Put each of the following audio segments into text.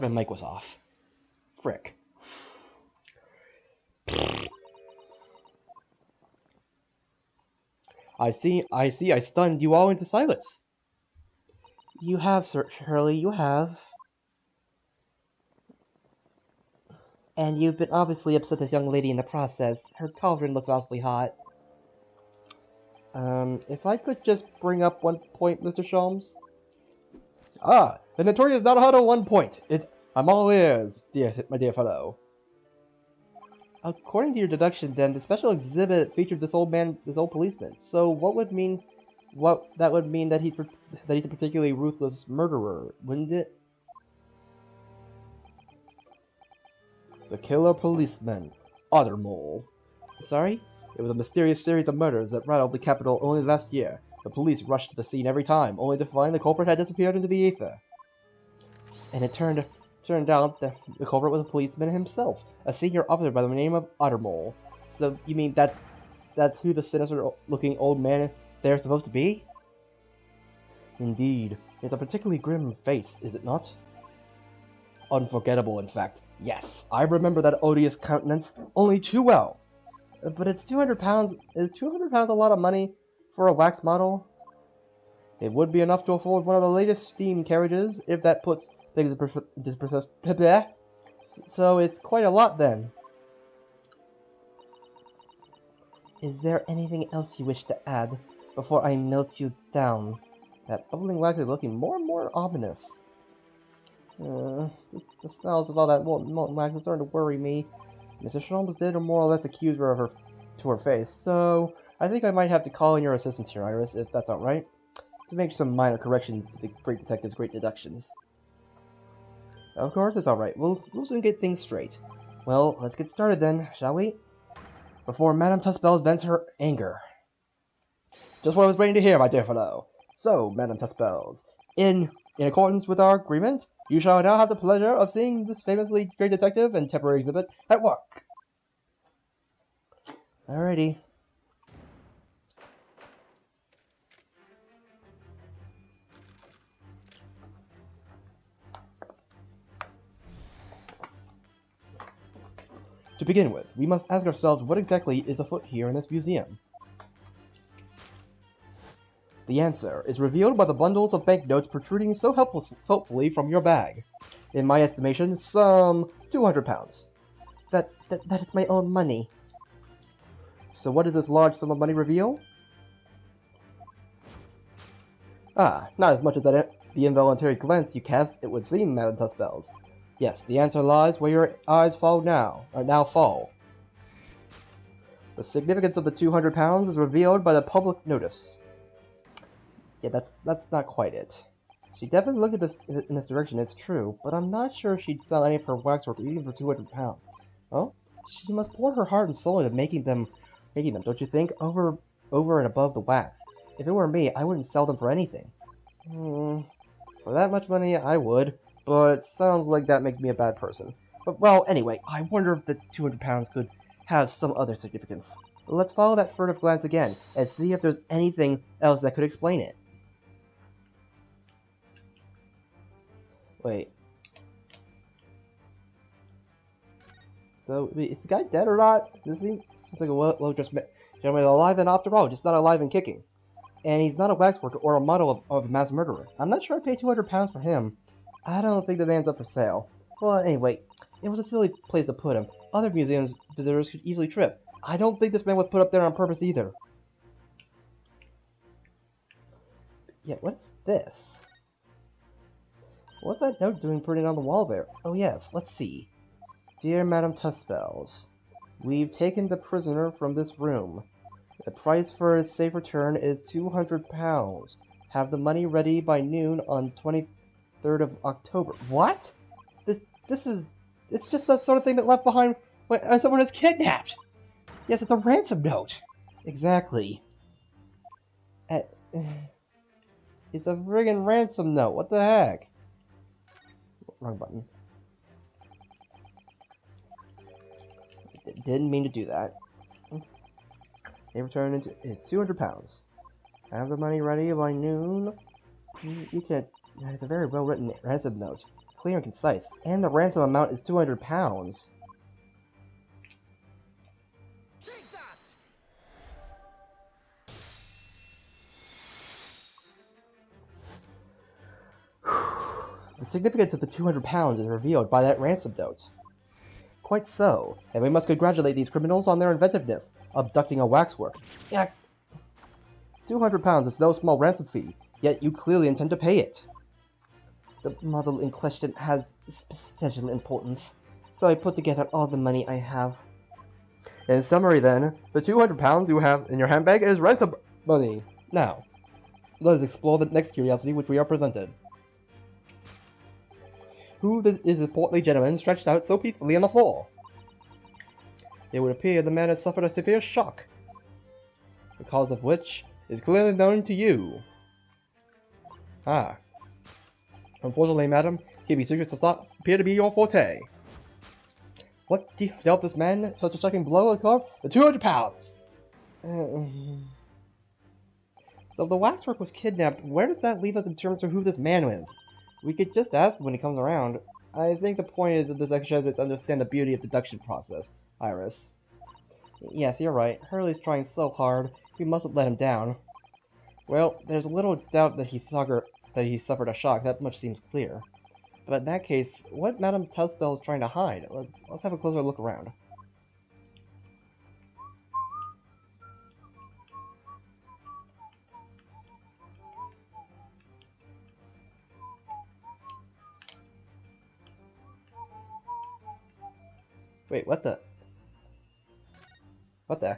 my mic was off. Frick. I see, I stunned you all into silence. You have, Sir Shirley, you have. And you've been obviously upset this young lady in the process. Her cauldron looks awfully hot. If I could just bring up one point, Mr. Sholmes? Ah, the notorious Naruto 1 point. I'm all ears, my dear fellow. According to your deduction, then, the special exhibit featured this old policeman. So, that would mean that he's a particularly ruthless murderer, wouldn't it? The killer policeman, Ottermole. Sorry? It was a mysterious series of murders that rattled the capital only last year. The police rushed to the scene every time, only to find the culprit had disappeared into the ether. And it turned out that the culprit was a policeman himself, a senior officer by the name of Ottermole. So you mean that's who the sinister-looking old man there is supposed to be? Indeed. It's a particularly grim face, is it not? Unforgettable, in fact. Yes, I remember that odious countenance only too well. But it's 200 pounds. Is 200 pounds a lot of money for a wax model? It would be enough to afford one of the latest steam carriages, if that puts things in perspective. So it's quite a lot then. Is there anything else you wish to add before I melt you down? That bubbling wax is looking more and more ominous. The smells of all that molten wax is starting to worry me. Mr. Sholmes did more or less accuse her of her to her face, so I think I might have to call in your assistance here, Iris, if that's alright, to make some minor corrections to the Great Detective's great deductions. Of course, it's alright. We'll soon get things straight. Well, let's get started then, shall we? Before Madame Tussbells vents her anger. Just what I was waiting to hear, my dear fellow. So, Madame Tussbells, in accordance with our agreement, you shall now have the pleasure of seeing this famously great detective and temporary exhibit at work. Alrighty. To begin with, we must ask ourselves what exactly is afoot here in this museum. The answer is revealed by the bundles of banknotes protruding so helpfully from your bag. In my estimation, some 200 pounds. That is my own money. So what does this large sum of money reveal? Ah, not as much as the involuntary glance you cast, it would seem, Madame Tussbells. Yes, the answer lies where your eyes now fall. The significance of the 200 pounds is revealed by the public notice. Yeah, that's not quite it. She definitely looked at in this direction, it's true, but I'm not sure she'd sell any of her waxwork even for 200 pounds. Well, she must pour her heart and soul into making them, don't you think? Over and above the wax. If it were me, I wouldn't sell them for anything. For that much money, I would, but it sounds like that makes me a bad person. But, well, anyway, I wonder if the 200 pounds could have some other significance. Let's follow that furtive glance again, and see if there's anything else that could explain it. Wait. So, is the guy dead or not? Does he seems like a well-dressed gentleman, alive and after all, just not alive and kicking. And he's not a waxworker or a model of a mass murderer. I'm not sure I'd pay 200 pounds for him. I don't think the man's up for sale. Well, anyway, it was a silly place to put him. Other museum visitors could easily trip. I don't think this man was put up there on purpose either. Yeah, what's this? What's that note doing printed on the wall there? Oh yes, let's see. Dear Madame Tussbells, we've taken the prisoner from this room. The price for his safe return is 200 pounds. Have the money ready by noon on 23rd of October. What? It's just that sort of thing that left behind when someone is kidnapped. Yes, it's a ransom note. Exactly. It's a friggin' ransom note. What the heck? Wrong button. Didn't mean to do that. They return into it's 200 pounds. Have the money ready by noon. You can't. It's a very well written ransom note. clear and concise, and the ransom amount is 200 pounds. Take that! The significance of the 200 pounds is revealed by that ransom note. Quite so, and we must congratulate these criminals on their inventiveness, abducting a waxwork. Yeah, 200 pounds is no small ransom fee, yet you clearly intend to pay it. The model in question has substantial importance, so I put together all the money I have. In summary then, the 200 pounds you have in your handbag is ransom money. Now, let us explore the next curiosity which we are presented. Who is the portly gentleman stretched out so peacefully on the floor? It would appear the man has suffered a severe shock, the cause of which is clearly known to you. Ah. Unfortunately, madam, keeping secrets does not appear to be your forte. What dealt this man such a shocking blow at Carve? The 200 pounds! So the waxwork was kidnapped. Where does that leave us in terms of who this man is? We could just ask when he comes around. I think the point is that this exercise is to understand the beauty of deduction process, Iris. Yes, you're right. Hurley's trying so hard. We mustn't let him down. Well, there's little doubt that he suffered a shock. That much seems clear. But in that case, what Madame Tussbell is trying to hide? Let's have a closer look around. Wait, what the? What the?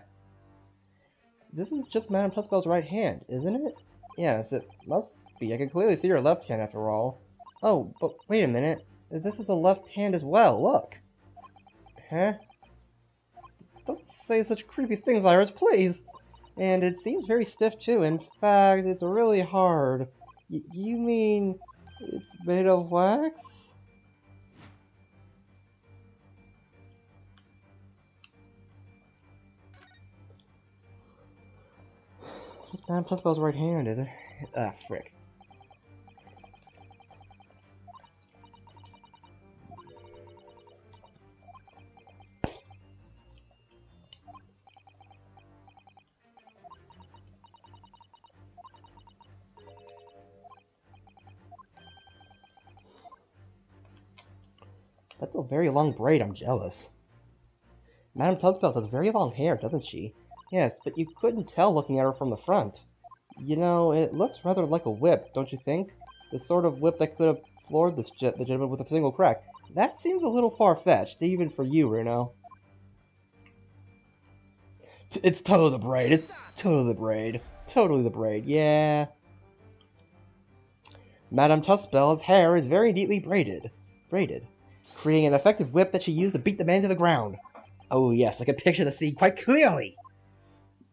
This is just Madame Tussbell's right hand, isn't it? Yes, it must be. I can clearly see her left hand after all. Oh, but wait a minute. This is a left hand as well, look! Huh? Don't say such creepy things, Iris, please! And it seems very stiff too. In fact, it's really hard. You mean it's made of wax? It's Madame Tussbell's right hand, is it? Ah, frick. That's a very long braid, I'm jealous. Madame Tussbell has very long hair, doesn't she? Yes, but you couldn't tell looking at her from the front. You know, it looks rather like a whip, don't you think? The sort of whip that could have floored the gentleman with a single crack. That seems a little far-fetched, even for you, Reno. It's totally the braid. It's totally the braid. Totally the braid, yeah. Madame Tussbell's hair is very neatly braided, creating an effective whip that she used to beat the man to the ground. Oh yes, I can picture the scene quite clearly.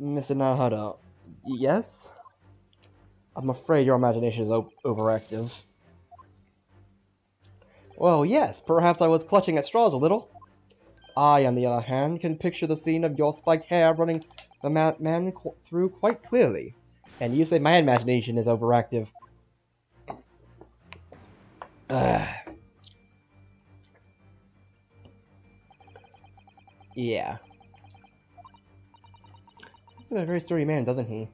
Mr. Naruto, yes? I'm afraid your imagination is overactive. Well, yes, perhaps I was clutching at straws a little. I, on the other hand, can picture the scene of your spiked hair running the man through quite clearly. And you say my imagination is overactive. Yeah. He's a very sturdy man, doesn't he?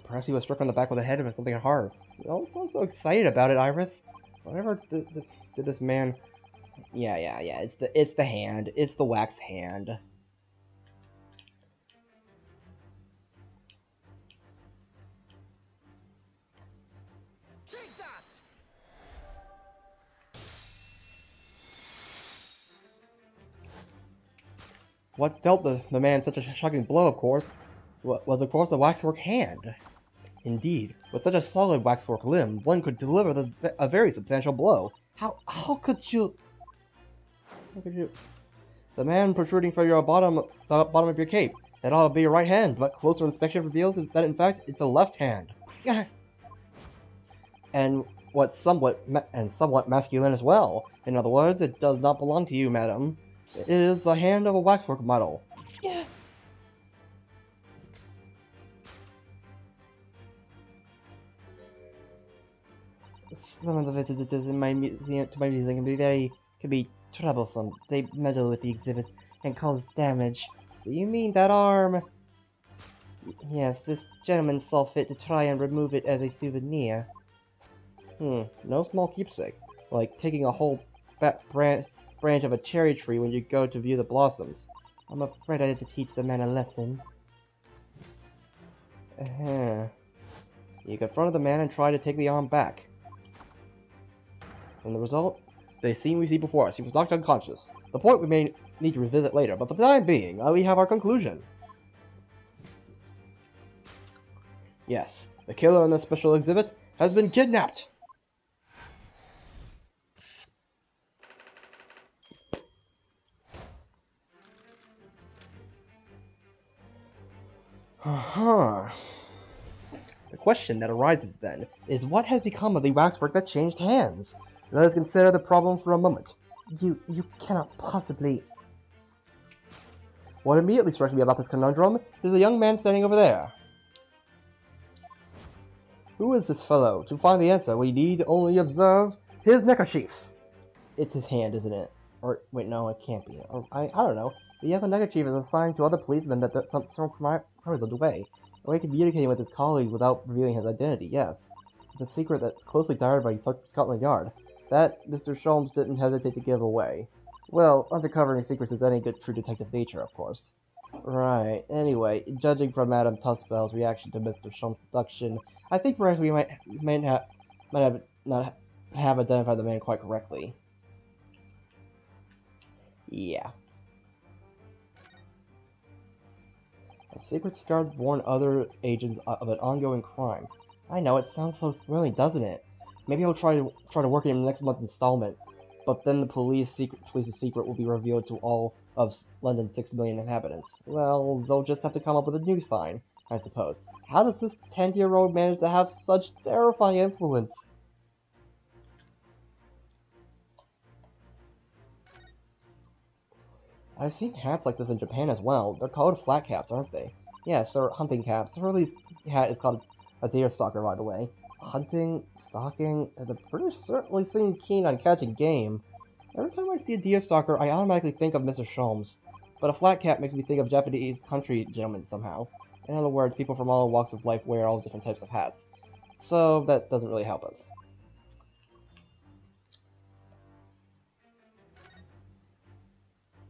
Perhaps he was struck on the back with a head or something hard. You don't sound so excited about it, Iris. Whatever did this man... Yeah. It's the hand. It's the wax hand. Take that! What dealt the man such a shocking blow, of course, was of course the waxwork hand. Indeed, with such a solid waxwork limb, one could deliver a very substantial blow. How could you? How could you? The man protruding from the bottom of your cape. That ought to be your right hand, but closer inspection reveals that in fact it's a left hand. And somewhat masculine as well. In other words, it does not belong to you, madam. It is the hand of a waxwork model. some of the visitors in my museum can be troublesome. They meddle with the exhibit and cause damage. So you mean that arm? Yes, this gentleman saw fit to try and remove it as a souvenir. No small keepsake. Like taking a whole fat branch of a cherry tree when you go to view the blossoms. I'm afraid I had to teach the man a lesson. You confronted the man and tried to take the arm back. And the result? The scene we see before us. He was knocked unconscious. The point we may need to revisit later, but for the time being, we have our conclusion. Yes, the killer in this special exhibit has been kidnapped. The question that arises then is what has become of the waxwork that changed hands? Let us consider the problem for a moment. You cannot possibly... What immediately strikes me about this conundrum is the young man standing over there. Who is this fellow? To find the answer, we need only observe his neckerchief. It's his hand, isn't it? Or, wait, no, it can't be. Or, I don't know. The yellow neckerchief is assigned to other policemen that some crime is underway. A way of communicating with his colleagues without revealing his identity, yes. It's a secret that's closely guarded by Scotland Yard. That Mr. Sholmes didn't hesitate to give away. Well, undercovering secrets is any good true detective's nature, of course. Right. Anyway, judging from Madame Tuspel's reaction to Mr. Sholmes' deduction, I think perhaps we might not have identified the man quite correctly. Yeah. A secret guard warned other agents of an ongoing crime. I know, it sounds so thrilling, doesn't it? Maybe I'll try to work it in next month's installment. But then the police's secret will be revealed to all of London's 6 million inhabitants. Well, they'll just have to come up with a new sign, I suppose. How does this 10-year-old manage to have such terrifying influence? I've seen hats like this in Japan as well. They're called flat caps, aren't they? Yes, they're hunting caps. Hurley's hat is called a deer stalker, by the way. Hunting, stalking, and the British certainly seem keen on catching game. Every time I see a deer stalker, I automatically think of Mr. Sholmes. But a flat cap makes me think of Japanese country gentlemen somehow. In other words, people from all walks of life wear all different types of hats. So that doesn't really help us.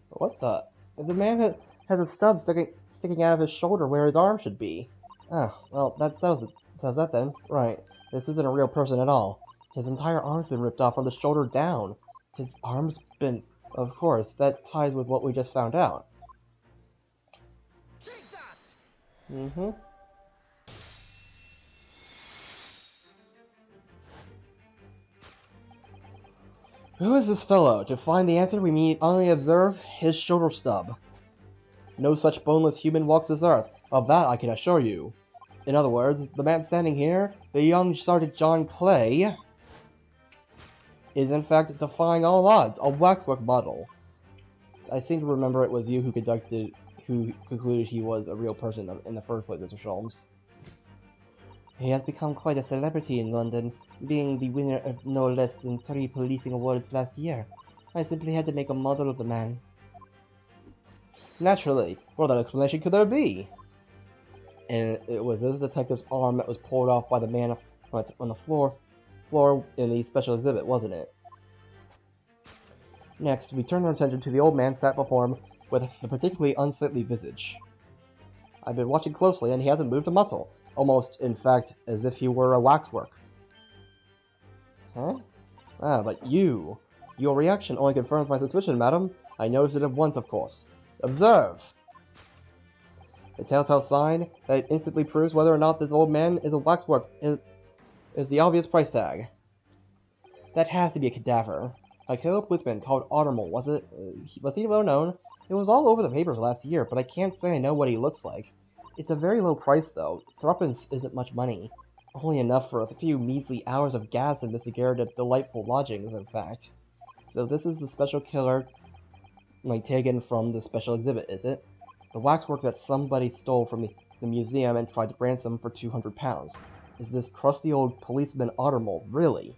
What the? The man has a stub sticking out of his shoulder where his arm should be. Oh, well, that says that then. Right. This isn't a real person at all. His entire arm's been ripped off from the shoulder down. His arm's been... Of course, that ties with what we just found out. Take that! Mm-hmm. Who is this fellow? To find the answer, we need only observe his shoulder stub. No such boneless human walks this earth. Of that I can assure you. In other words, the man standing here, the young Sergeant John Clay, is in fact defying all odds, a waxwork model. I seem to remember it was you who concluded he was a real person in the first place, Mr. Sholmes. He has become quite a celebrity in London, being the winner of no less than 3 policing awards last year. I simply had to make a model of the man. Naturally, what other explanation could there be? And it was this detective's arm that was pulled off by the man on the floor in the special exhibit, wasn't it? Next, we turn our attention to the old man sat before him with a particularly unsightly visage. I've been watching closely, and he hasn't moved a muscle. Almost, in fact, as if he were a waxwork. Huh? Ah, but your reaction only confirms my suspicion, madam. I noticed it at once, of course. Observe! The telltale sign that instantly proves whether or not this old man is a waxwork is the obvious price tag. That has to be a cadaver. A killer policeman called Automol, was he well known? It was all over the papers last year, but I can't say I know what he looks like. It's a very low price, though. Threepence isn't much money. Only enough for a few measly hours of gas and Mr. Garrett's delightful lodgings, in fact. So this is the special killer, taken from the special exhibit, is it? The waxwork that somebody stole from the museum and tried to ransom for £200. Is this crusty old policeman Automol, really?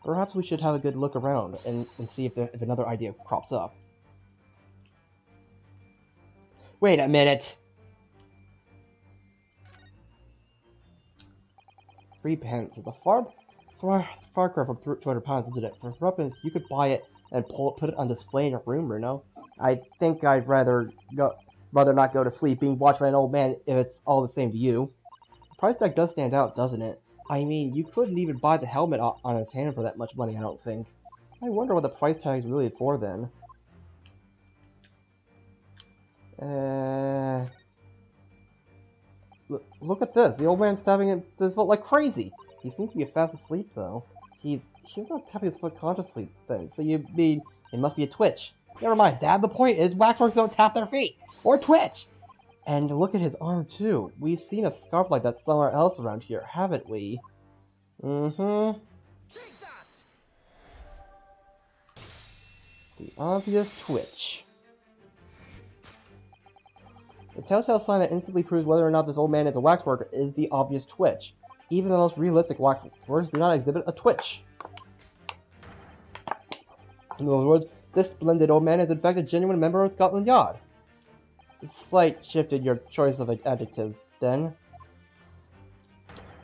Perhaps we should have a good look around and see if another idea crops up. Wait a minute! 3 pence is a far cry from 200 pounds, isn't it? For 3 pence, you could buy it and put it on display in your room, Bruno. I think I'd rather not go to sleep being watched by an old man if it's all the same to you. The price tag does stand out, doesn't it? I mean, you couldn't even buy the helmet on his hand for that much money, I don't think. I wonder what the price tag is really for then. Look at this. The old man's stabbing at his foot like crazy. He seems to be fast asleep, though. He's not tapping his foot consciously, then. So you mean it must be a twitch? Never mind, Dad. The point is, waxworks don't tap their feet or twitch. And look at his arm too. We've seen a scarf like that somewhere else around here, haven't we? Mm-hmm. Take that! The obvious twitch. The telltale sign that instantly proves whether or not this old man is a waxworker is the obvious twitch. Even the most realistic waxworkers do not exhibit a twitch. In other words, this splendid old man is in fact a genuine member of Scotland Yard. A slight shift in your choice of adjectives, then.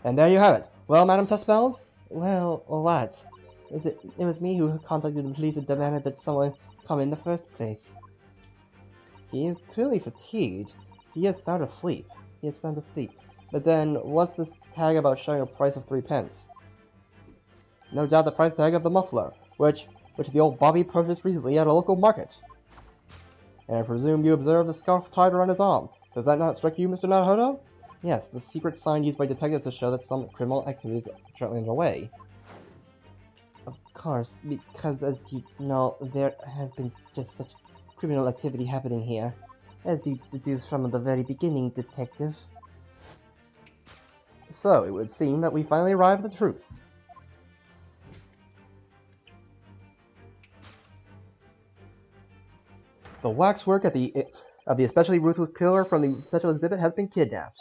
And there you have it. Well, Madam Tussbells? Well, what? It was me who contacted the police and demanded that someone come in the first place. He is clearly fatigued. He is sound asleep. But then, what's this tag about showing a price of 3 pence? No doubt the price tag of the muffler, which the old Bobby purchased recently at a local market. And I presume you observed the scarf tied around his arm. Does that not strike you, Mr. Naruto? Yes, the secret sign used by detectives to show that some criminal activity is currently underway. Of course, because as you know, there has been just such criminal activity happening here. As you deduced from the very beginning, Detective. So, it would seem that we finally arrived at the truth. The waxwork of the especially ruthless killer from the special exhibit has been kidnapped.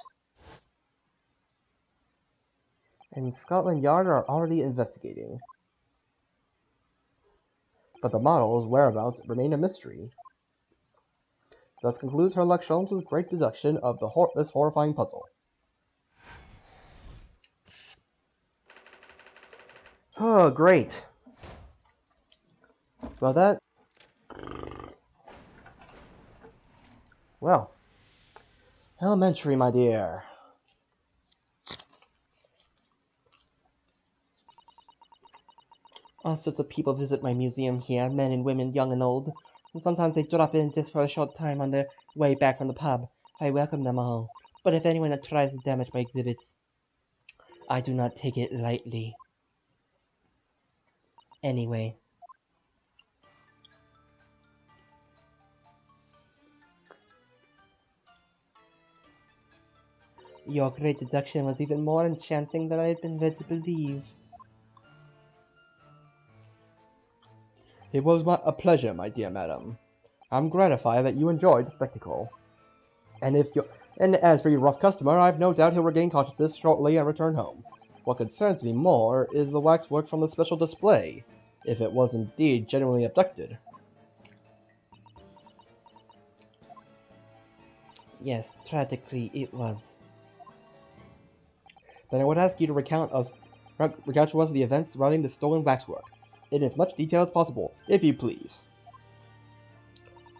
And Scotland Yard are already investigating. But the model's whereabouts remain a mystery. Thus concludes Sherlock Holmes' great deduction of this horrifying puzzle. Oh, great. Well, elementary, my dear. All sorts of people visit my museum here, men and women, young and old. And sometimes they drop in just for a short time on their way back from the pub. I welcome them all. But if anyone tries to damage my exhibits, I do not take it lightly. Anyway. Your great deduction was even more enchanting than I had been led to believe. It was a pleasure, my dear madam. I'm gratified that you enjoyed the spectacle. And as for your rough customer, I've no doubt he'll regain consciousness shortly and return home. What concerns me more is the waxwork from the special display, if it was indeed genuinely abducted. Yes, tragically it was. Then I would ask you to recount to us the events surrounding the stolen waxwork, in as much detail as possible, if you please.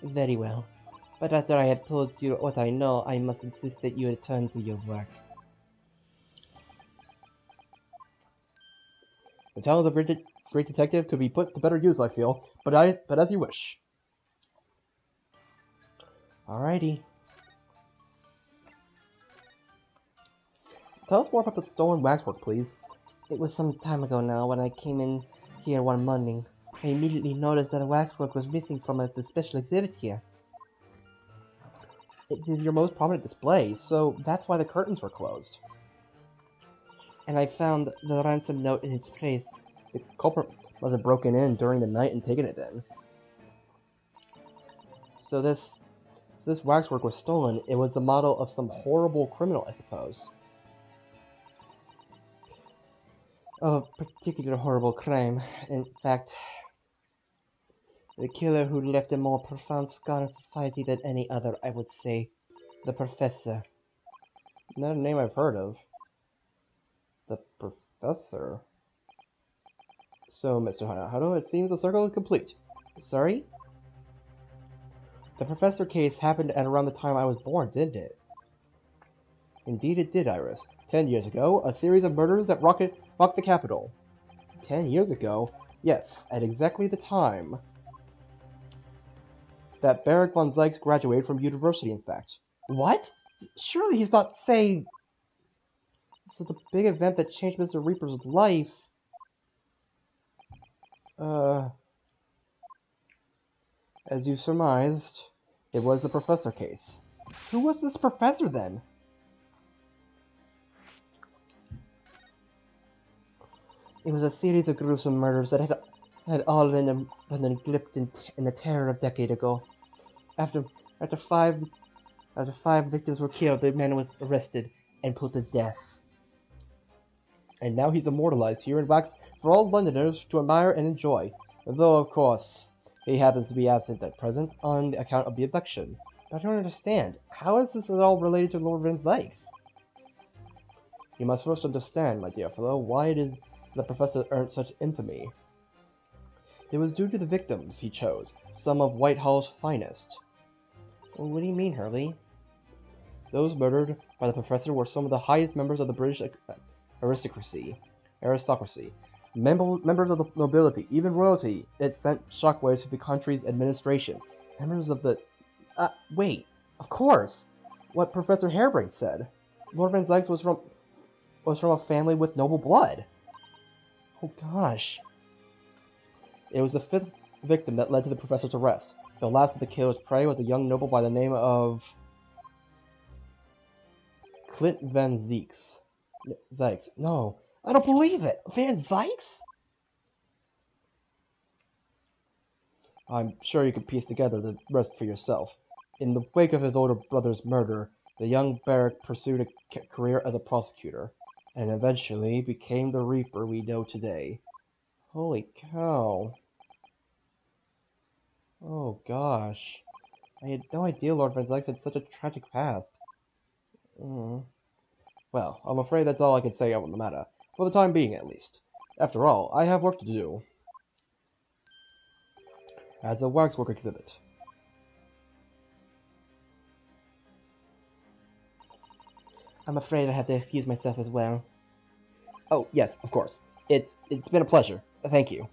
Very well. But after I have told you what I know, I must insist that you return to your work. The talents of great detective could be put to better use, I feel, but as you wish. Alrighty. Tell us more about the stolen waxwork, please. It was some time ago now when I came in here one morning. I immediately noticed that a waxwork was missing from the special exhibit here. It is your most prominent display, so that's why the curtains were closed. And I found the ransom note in its place. The culprit must have broken in during the night and taken it then. So this waxwork was stolen. It was the model of some horrible criminal, I suppose. of a particular horrible crime. In fact, the killer who left a more profound scar on society than any other, I would say. The Professor. Not a name I've heard of. The Professor? So, Mr. Hanaharu, it seems the circle is complete. Sorry? The Professor case happened at around the time I was born, didn't it? Indeed it did, Iris. 10 years ago, a series of murders that rocked the capital. 10 years ago? Yes, at exactly the time that Barrack von Zykes graduated from university, in fact. What? Surely he's not saying... So the big event that changed Mr. Reaper's life... As you surmised, it was the Professor case. Who was this Professor, then? It was a series of gruesome murders that had all been neglected in the terror of a decade ago. After five victims were killed, the man was arrested and put to death. And now he's immortalized here in wax for all Londoners to admire and enjoy. Though, of course, he happens to be absent at present on account of the abduction. But I don't understand. How is this at all related to Lord Van Zykes? You must first understand, my dear fellow, why it is the Professor earned such infamy. It was due to the victims he chose, some of Whitehall's finest. Well, what do you mean, Hurley? Those murdered by the Professor were some of the highest members of the British aristocracy. Members of the nobility, even royalty. It sent shockwaves through the country's administration. Members of the... wait. Of course! What Professor Harebrink said. Lord Van Zykes was from a family with noble blood. Oh gosh. It was the fifth victim that led to the Professor's arrest. The last of the killer's prey was a young noble by the name of... Clint Van Zykes. Zykes. No, I don't believe it! Van Zykes? I'm sure you could piece together the rest for yourself. In the wake of his older brother's murder, the young Barrack pursued a career as a prosecutor, and eventually became the Reaper we know today. Holy cow. Oh gosh. I had no idea Lord Van Zykes had such a tragic past. Well, I'm afraid that's all I can say on the matter, for the time being at least. After all, I have work to do. As a waxwork exhibit. I'm afraid I have to excuse myself as well. Oh, yes, of course. It's been a pleasure. Thank you.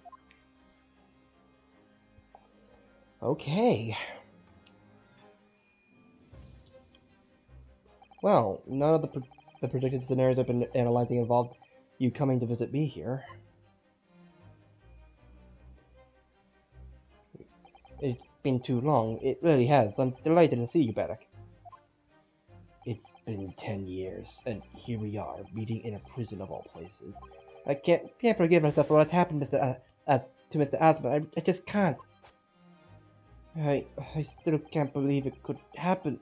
Okay. Well, none of the predicted scenarios I've been analyzing involved you coming to visit me here. It's been too long. It really has. I'm delighted to see you, Barrack. It's been 10 years, and here we are, meeting in a prison of all places. I can't forgive myself for what happened to Mr. Aspen. I just can't. I still can't believe it could happen.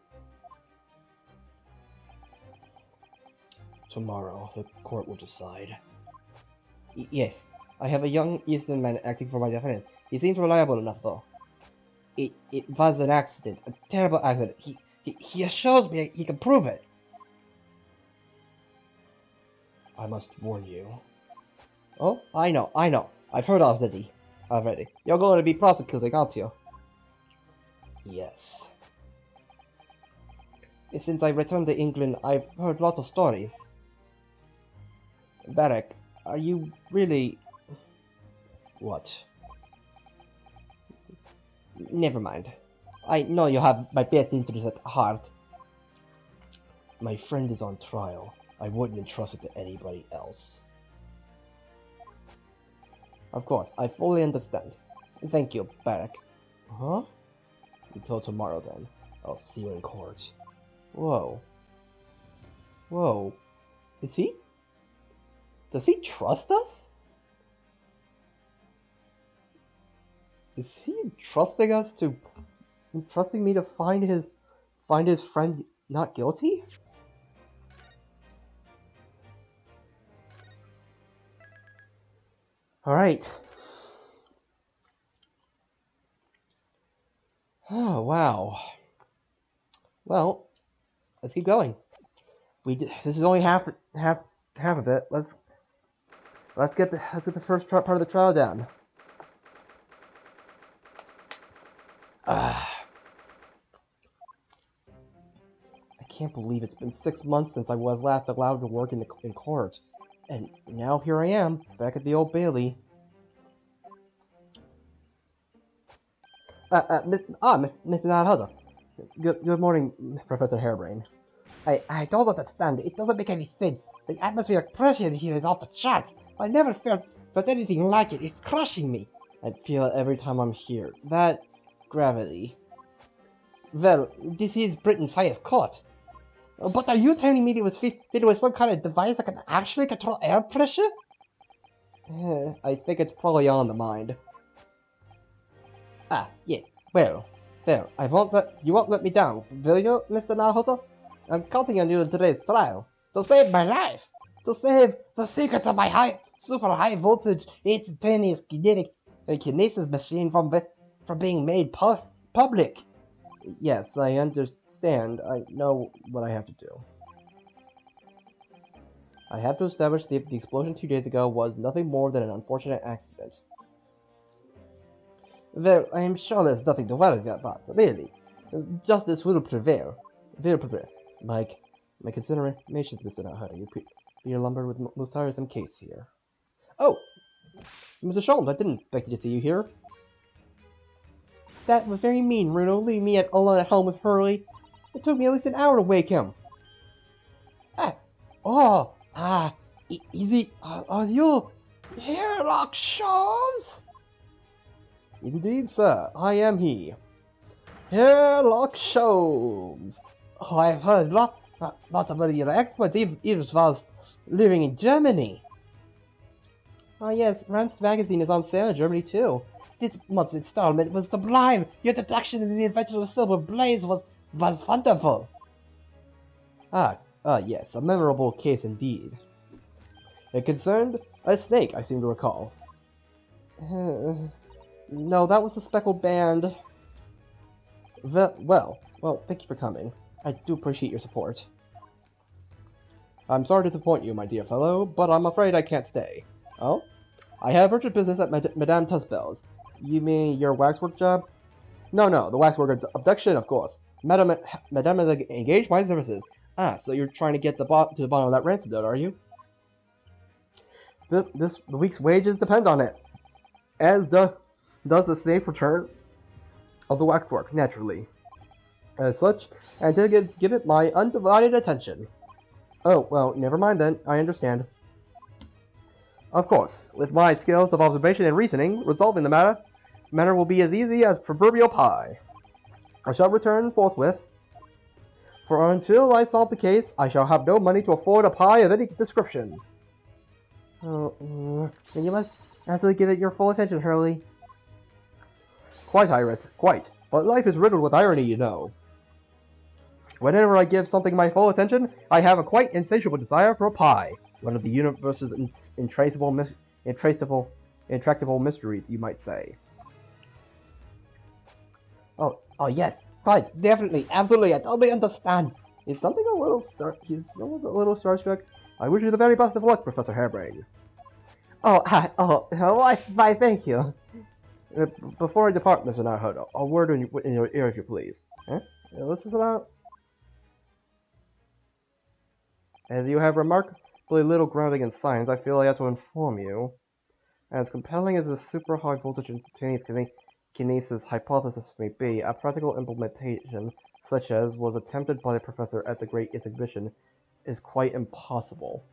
Tomorrow, the court will decide. Yes, I have a young Eastern man acting for my defense. He seems reliable enough, though. It was an accident, a terrible accident. He assures me he can prove it. I must warn you. Oh, I know. I've heard of it already. You're going to be prosecuting, aren't you? Yes. Since I returned to England, I've heard lots of stories. Barrack, are you really... What? Never mind. I know you have my best interest at heart. My friend is on trial. I wouldn't entrust it to anybody else. Of course, I fully understand. Thank you, Barrack. Huh? Until tomorrow then. I'll see you in court. Whoa. Whoa. Is he? Does he trust us? Is he entrusting me to find his friend not guilty? Alright. Oh, wow. Well, let's keep going. This is only half of it. Let's get the first part of the trial down. I can't believe it's been 6 months since I was last allowed to work in court, and now here I am back at the Old Bailey. Mrs. Alhada. Good morning, Professor Harebrain. I don't understand. It doesn't make any sense. The atmospheric pressure in here is off the charts. I never felt anything like it. It's crushing me. I feel it every time I'm here. That gravity. Well, this is Britain's highest court. But are you telling me it was fitted with some kind of device that can actually control air pressure? I think it's probably on the mind. Ah, yes. Well, you won't let me down, will you, Mr. Nahoto? I'm counting on you in today's trial to save my life, to save the secrets of my super high voltage instantaneous kinesis machine from being made public. Yes, I understand. I know what I have to do. I have to establish that the explosion 2 days ago was nothing more than an unfortunate accident. Well, I am sure there's nothing to worry about, really. Justice will prevail. My considerations, Mr. Nahara. You're lumbered with most tiresome case here. Oh! Mr. Sholmes, I didn't expect you to see you here. That was very mean, Runo, leaving me alone at home with Hurley. It took me at least an hour to wake him. Are you here, Lock Sholmes? Indeed, sir, I am he. Sherlock Sholmes. Oh, I've heard lots of your experts, even whilst living in Germany. Oh yes, Rand's magazine is on sale in Germany too. This month's installment was sublime. Your deduction in the invention of the silver blaze was wonderful. Yes, a memorable case indeed. It concerned a snake, I seem to recall. No, that was a speckled band. Well, thank you for coming. I do appreciate your support. I'm sorry to disappoint you, my dear fellow, but I'm afraid I can't stay. Oh? I have urgent business at Madame Tussbell's. You mean your waxwork job? No, the waxwork abduction, of course. Madame is engaged my services. Ah, so you're trying to get to the bottom of that ransom note, are you? The week's wages depend on it. As does the safe return of the waxwork, naturally. As such, I did give it my undivided attention. Oh, well, never mind then. I understand. Of course, with my skills of observation and reasoning, resolving the matter will be as easy as proverbial pie. I shall return forthwith, for until I solve the case, I shall have no money to afford a pie of any description. Oh, then you must absolutely give it your full attention, Hurley. Quite, Iris, quite. But life is riddled with irony, you know. Whenever I give something my full attention, I have a quite insatiable desire for a pie. One of the universe's intractable mysteries, you might say. Oh yes, quite, definitely, absolutely, I totally understand. He's a little starstruck. I wish you the very best of luck, Professor Harebrain. Why, thank you. Before I depart, Mr. Naruto, a word in your ear, if you please. Huh? What's this about? As you have remarkably little grounding in science, I feel I have to inform you. As compelling as the super high voltage instantaneous kinesis hypothesis may be, a practical implementation, such as was attempted by the professor at the Great Ace exhibition, is quite impossible.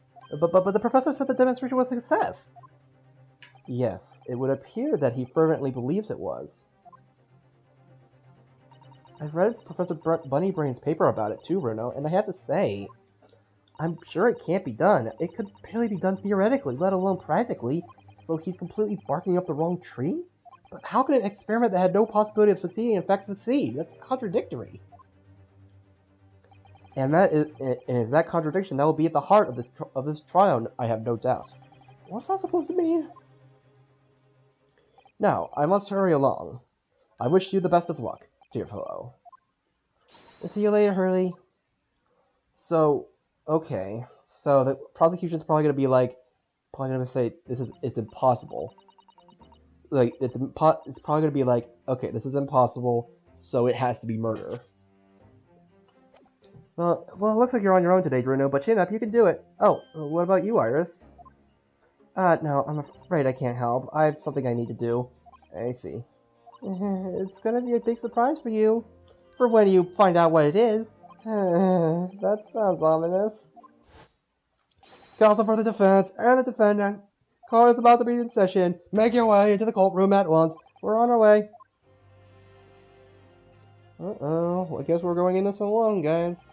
But the professor said the demonstration was a success! Yes, it would appear that he fervently believes it was. I've read Professor Bunnybrain's paper about it too, Bruno, and I have to say, I'm sure it can't be done. It could barely be done theoretically, let alone practically, so he's completely barking up the wrong tree? But how can an experiment that had no possibility of succeeding in fact succeed? That's contradictory. And is that contradiction that will be at the heart of this trial, I have no doubt. What's that supposed to mean? Now, I must hurry along. I wish you the best of luck, dear fellow. See you later, Hurley. So, okay. So the prosecution's probably gonna be like, probably gonna say it's impossible. Like it's probably gonna be like, okay, this is impossible, so it has to be murder. Well, it looks like you're on your own today, Bruno, but chin up, you can do it. Oh, what about you, Iris? No, I'm afraid I can't help. I have something I need to do. I see. It's gonna be a big surprise for you. For when you find out what it is. That sounds ominous. Counsel for the defense and the defendant. Court is about to be in session. Make your way into the courtroom at once. We're on our way. Uh-oh. I guess we're going in this alone, guys.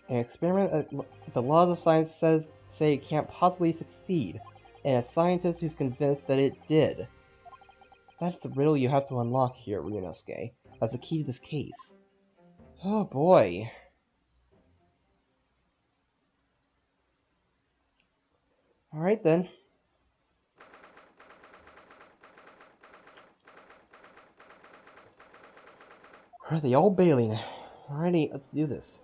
An experiment that the laws of science say it can't possibly succeed, and a scientist who's convinced that it did. That's the riddle you have to unlock here, Ryunosuke. That's the key to this case. Oh boy. Alright then. We're at the Old Bailey now. Alrighty, let's do this.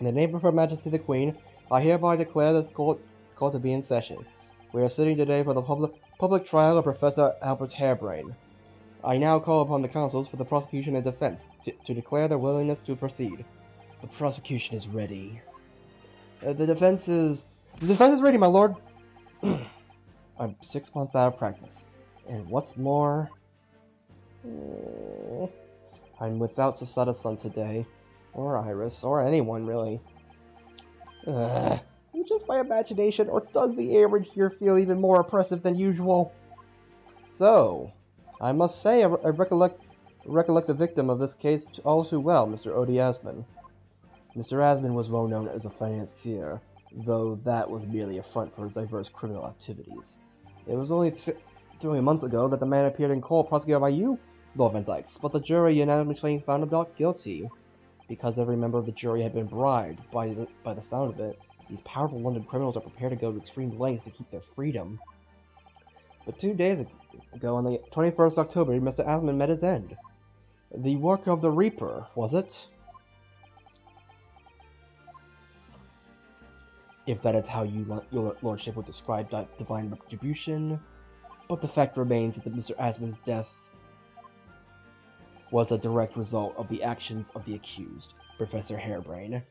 In the name of Her Majesty the Queen, I hereby declare this court to be in session. We are sitting today for the public trial of Professor Albert Harebrain. I now call upon the counsels for the prosecution and defense to declare their willingness to proceed. The prosecution is ready. The defense is ready, my lord. I'm 6 months out of practice, and what's more, I'm without Sasada-san today, or Iris, or anyone really. Is it just my imagination, or does the air in here feel even more oppressive than usual? So, I must say I recollect the victim of this case all too well, Mr. Odie Asman. Mr. Asman was well known as a financier, though that was merely a front for his diverse criminal activities. It was only 3 months ago that the man appeared in court prosecuted by you, Lord Van Dykes, but the jury unanimously found him not guilty. Because every member of the jury had been bribed, by the sound of it, these powerful London criminals are prepared to go to extreme lengths to keep their freedom. But 2 days ago, on the 21st October, Mr. Asman met his end. The work of the Reaper, was it? If that is how your lordship would describe divine retribution. But the fact remains that Mr. Asman's death was a direct result of the actions of the accused, Professor Harebrain.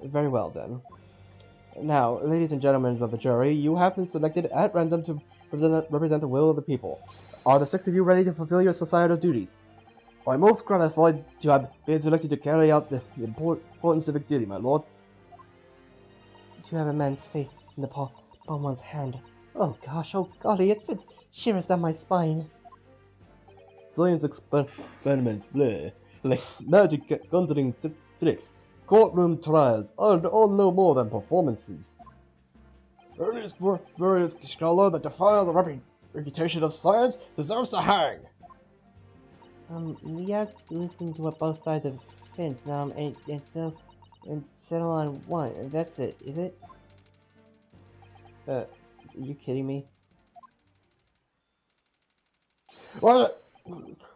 Very well then. Now, ladies and gentlemen of the jury, you have been selected at random to represent the will of the people. Are the 6 of you ready to fulfill your societal duties? I'm most gratified to have been selected to carry out the important civic duty, my lord. You have immense faith in the palm of one's hand. Oh gosh, oh golly, it shivers down my spine. Science experiments, bleh, like magic conjuring tricks, courtroom trials, all no more than performances. Any spurious scholar that defiles the reputation of science deserves to hang. We have to listen to what both sides of the fence, and settle on one. That's it, is it? Are you kidding me? Wasn't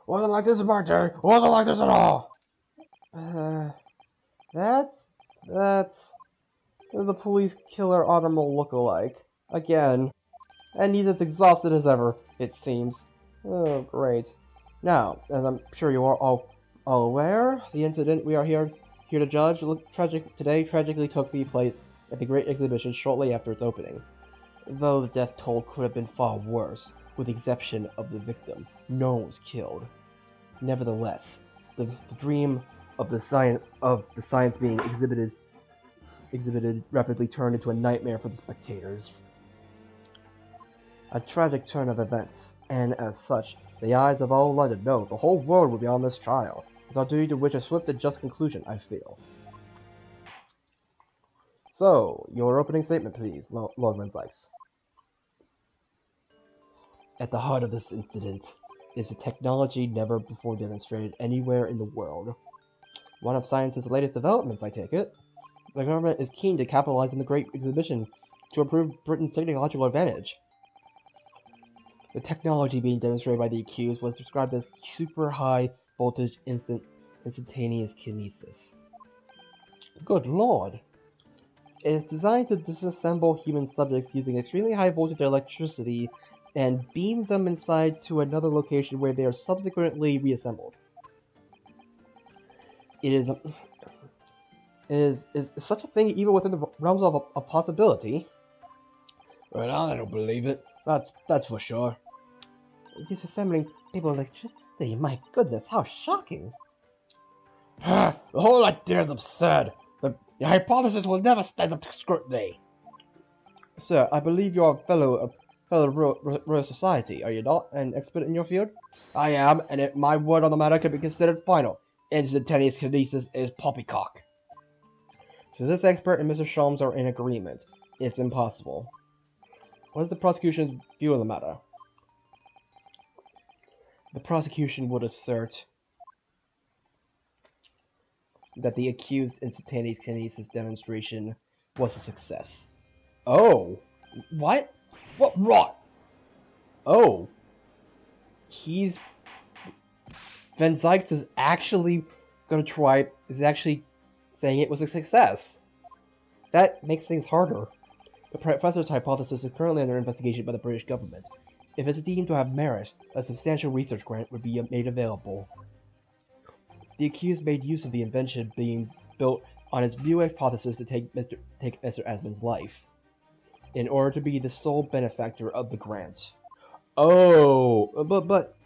like this, Marty. Wasn't like this at all. That's the police killer Autumnal look-alike again, and he's as exhausted as ever. It seems. Oh, great. Now, as I'm sure you are all aware, the incident we are here to judge tragically took place at the Great Exhibition shortly after its opening. Though the death toll could have been far worse, with the exception of the victim, no one was killed. Nevertheless, the dream of the science being exhibited rapidly turned into a nightmare for the spectators. A tragic turn of events, and as such, the eyes of all London, no, the whole world will be on this trial. It's our duty to reach a swift and just conclusion, I feel. So, your opening statement, please, Lord Van Dykes. At the heart of this incident is a technology never before demonstrated anywhere in the world. One of science's latest developments, I take it. The government is keen to capitalize on the Great Exhibition to improve Britain's technological advantage. The technology being demonstrated by the accused was described as super high voltage instantaneous kinesis. Good lord! It is designed to disassemble human subjects using extremely high voltage electricity and beam them inside to another location where they are subsequently reassembled. Is such a thing even within the realms of a possibility? Well, I don't believe it. That's for sure. Disassembling people with electricity, my goodness, how shocking! The whole idea is absurd. The hypothesis will never stand up to scrutiny. Sir, I believe you're a fellow Royal Society, are you not? An expert in your field? I am, and my word on the matter could be considered final. Instantaneous kinesis is poppycock. So this expert and Mr. Sholmes are in agreement. It's impossible. What is the prosecution's view of the matter? The prosecution would assert that the accused instantaneous kinesis demonstration was a success. Oh! What? What rot? Oh! Van Zykes is actually saying it was a success. That makes things harder. The professor's hypothesis is currently under investigation by the British government. If it's deemed to have merit, a substantial research grant would be made available. The accused made use of the invention being built on his new hypothesis to take Mr. Esmond's life, in order to be the sole benefactor of the grant. Oh, but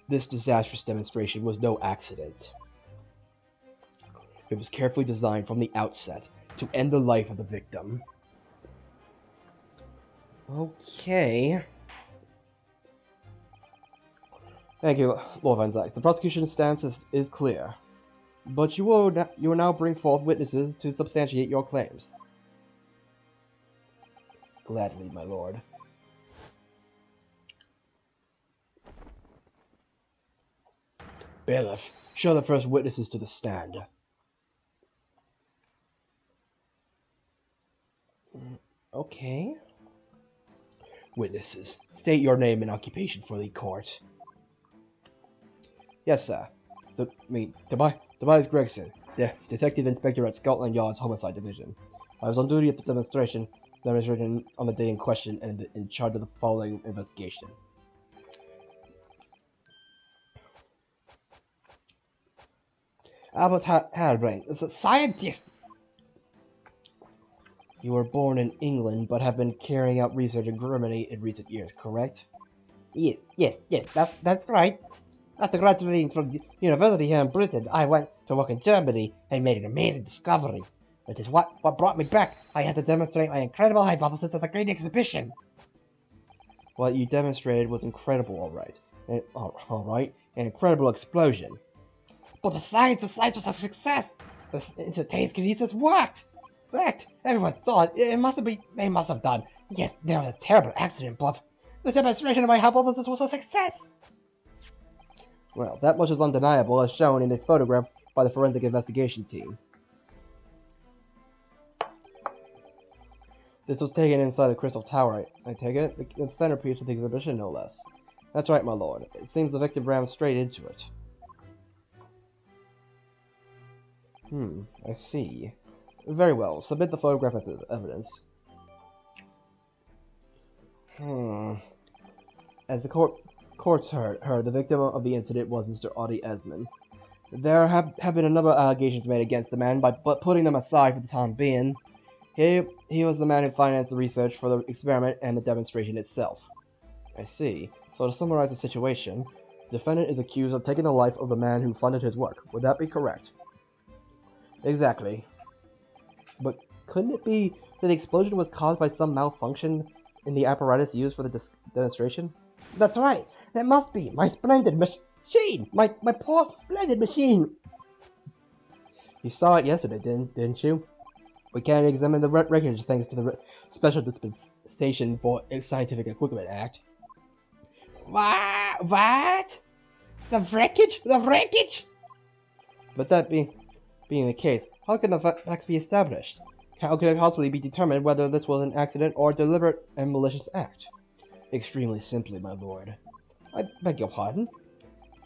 this disastrous demonstration was no accident. It was carefully designed from the outset to end the life of the victim. Okay. Thank you, Lord Van Zykes. The prosecution's stance is clear, but you will now bring forth witnesses to substantiate your claims. Gladly, my lord. Bailiff, show the first witnesses to the stand. Okay. Witnesses, state your name and occupation for the court. Yes, sir. Tobias Gregson, Detective Inspector at Scotland Yard's Homicide Division. I was on duty at the demonstration on the day in question and in charge of the following investigation. Albert Hadbrain is a scientist! You were born in England, but have been carrying out research in Germany in recent years, correct? Yes, that's right. After graduating from the university here in Britain, I went to work in Germany and made an amazing discovery. It is what brought me back. I had to demonstrate my incredible hypothesis at the Great Exhibition. What you demonstrated was incredible, alright. An incredible explosion. But the science was a success! The instantaneous kinesis worked! Everyone saw it. They must have done. Yes, there was a terrible accident, but the demonstration of my hypothesis was a success! Well, that much is undeniable, as shown in this photograph by the forensic investigation team. This was taken inside the Crystal Tower, I take it? The centerpiece of the exhibition, no less. That's right, my lord. It seems the victim ran straight into it. I see. Very well, submit the photograph as evidence. As the courts heard, the victim of the incident was Mr. Audie Esmond. There have been a number of allegations made against the man, but putting them aside for the time being, he was the man who financed the research for the experiment and the demonstration itself. I see. So to summarize the situation, the defendant is accused of taking the life of the man who funded his work. Would that be correct? Exactly. But couldn't it be that the explosion was caused by some malfunction in the apparatus used for the demonstration? That's right. It must be. My splendid machine! My poor splendid machine! You saw it yesterday, didn't you? We can't examine the wreckage thanks to the Special Dispensation for Scientific Equipment Act. What? The wreckage? The wreckage? But that being the case, how can the facts be established? How could it possibly be determined whether this was an accident or a deliberate and malicious act? Extremely simply, my lord. I beg your pardon?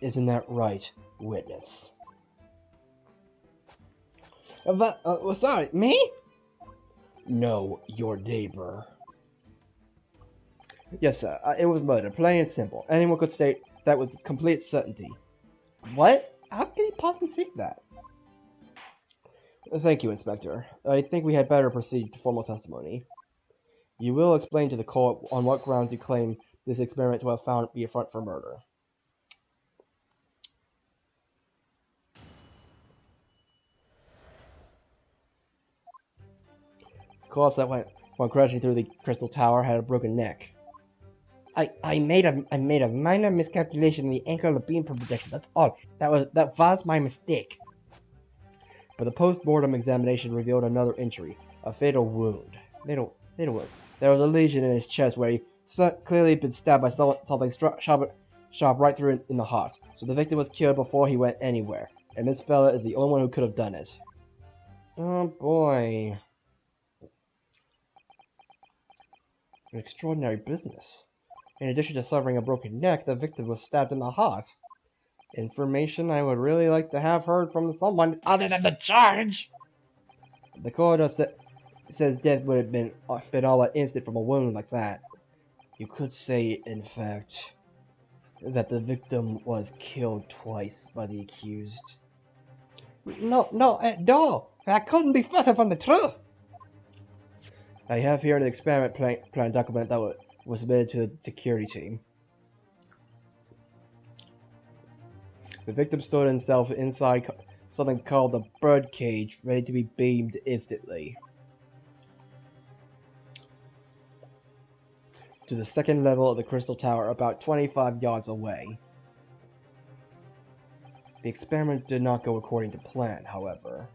Isn't that right, witness? Sorry, me? No, your neighbor. Yes, sir. It was murder, plain and simple. Anyone could state that with complete certainty. What? How can he possibly say that? Thank you, Inspector. I think we had better proceed to formal testimony. You will explain to the court on what grounds you claim this experiment to have found be a front for murder. The corpse that went crashing through the crystal tower had a broken neck. I made a minor miscalculation in the angle of the beam projection. That's all. That was my mistake. But the post-mortem examination revealed another injury, a fatal wound. Fatal wound. There was a lesion in his chest where he clearly been stabbed by something sharp right through in the heart. So the victim was killed before he went anywhere, and this fella is the only one who could have done it. Oh boy. An extraordinary business. In addition to suffering a broken neck, the victim was stabbed in the heart. Information I would really like to have heard from someone other than the judge! The coroner says death would have been all but instant from a wound like that. You could say, in fact, that the victim was killed twice by the accused. No, that couldn't be further from the truth! I have here an experiment plan document that was submitted to the security team. The victim stood himself inside something called the bird cage, ready to be beamed instantly to the second level of the crystal tower, about 25 yards away. The experiment did not go according to plan, however.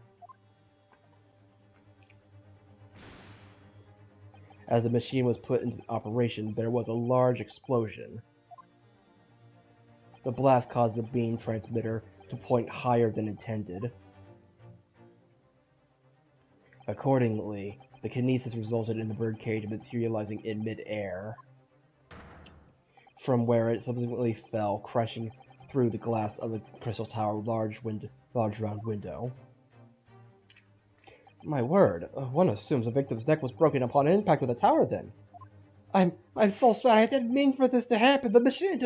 As the machine was put into operation, there was a large explosion. The blast caused the beam transmitter to point higher than intended. Accordingly, the kinesis resulted in the birdcage materializing in mid-air, from where it subsequently fell, crashing through the glass of the crystal tower large round window. My word, one assumes the victim's neck was broken upon impact with the tower then. I'm so sorry, I didn't mean for this to happen. The machine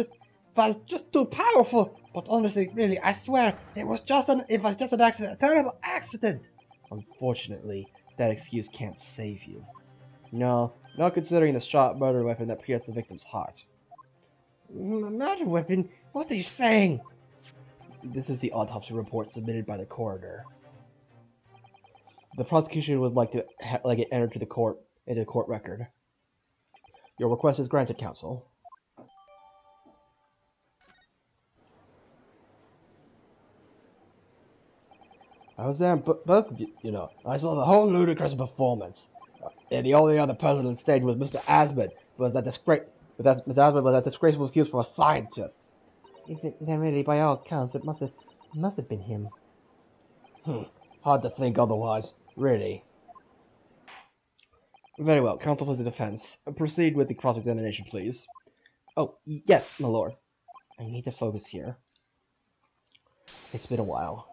was just too powerful. But honestly, really, I swear, it was just an accident, a terrible accident. Unfortunately, that excuse can't save you. No, not considering the sharp murder weapon that pierced the victim's heart. Murder weapon? What are you saying? This is the autopsy report submitted by the coroner. The prosecution would like it entered into the court record. Your request is granted, counsel. I was there, both of you know. I saw the whole ludicrous performance. And the only other person on stage was Mr. Asmund, Mr. Asmund was that disgraceful excuse for a scientist. Then really, by all accounts, it must have been him. Hard to think otherwise, really. Very well, counsel for the defense. Proceed with the cross-examination, please. Oh, yes, my lord. I need to focus here. It's been a while.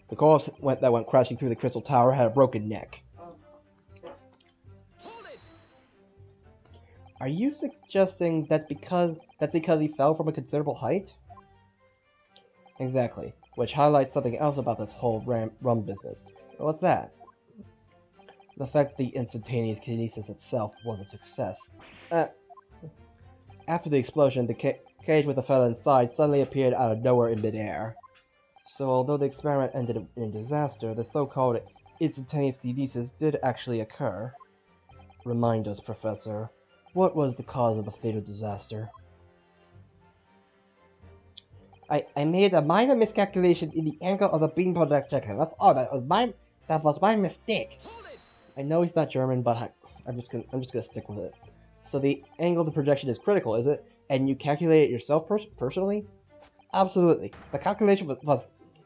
The corpse that went crashing through the crystal tower had a broken neck. Are you suggesting that's because he fell from a considerable height? Exactly, which highlights something else about this whole rum business. What's that? The fact the instantaneous kinesis itself was a success. After the explosion, the cage with the fella inside suddenly appeared out of nowhere in midair. So although the experiment ended in a disaster, the so-called instantaneous kinesis did actually occur. Remind us, Professor, what was the cause of the fatal disaster? I made a minor miscalculation in the angle of the beam projector. That's all. That was my mistake. I know he's not German, but I'm just gonna stick with it. So the angle of the projection is critical, is it? And you calculate it yourself personally? Absolutely. The calculation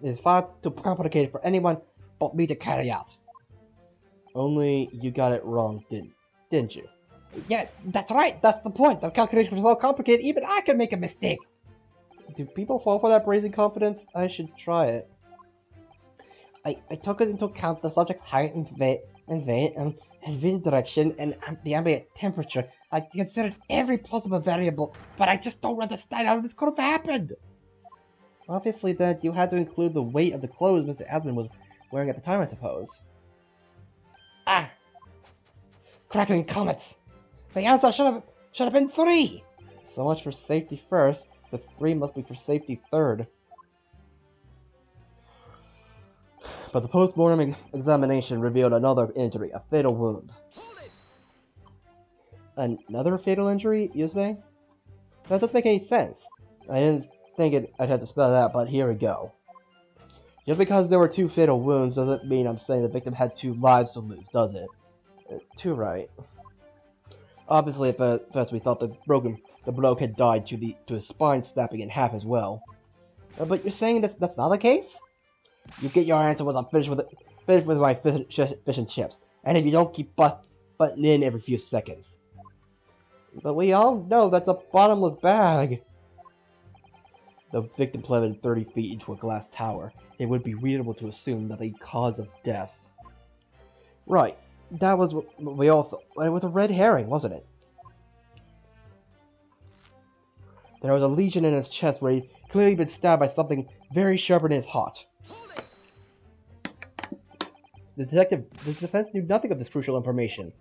is far too complicated for anyone but me to carry out. Only you got it wrong, didn't you? Yes, that's right. That's the point. The calculation was so complicated, even I could make a mistake. Do people fall for that brazen confidence? I should try it. I took it into account the subject's height and weight and wind direction and the ambient temperature. I considered every possible variable, but I just don't understand how this could have happened. Obviously, then, you had to include the weight of the clothes Mr. Asmund was wearing at the time, I suppose. Ah! Crackling comets! The answer should have been 3! So much for safety first. The 3 must be for safety third. But the post-mortem examination revealed another injury, a fatal wound. Another fatal injury, you say? That doesn't make any sense. I didn't think I'd have to spell it out, but here we go. Just because there were 2 fatal wounds doesn't mean I'm saying the victim had 2 lives to lose, does it? Too right. Obviously, at first we thought the bloke had died to his spine snapping in half as well. But you're saying that's not the case? You get your answer once I'm finished with my fish and chips, and if you don't keep butting in every few seconds. But we all know that's a bottomless bag. The victim plummeted 30 feet into a glass tower. It would be reasonable to assume that the cause of death. Right, that was what we all thought. It was a red herring, wasn't it? There was a lesion in his chest where he'd clearly been stabbed by something very sharp and is hot. The defense knew nothing of this crucial information.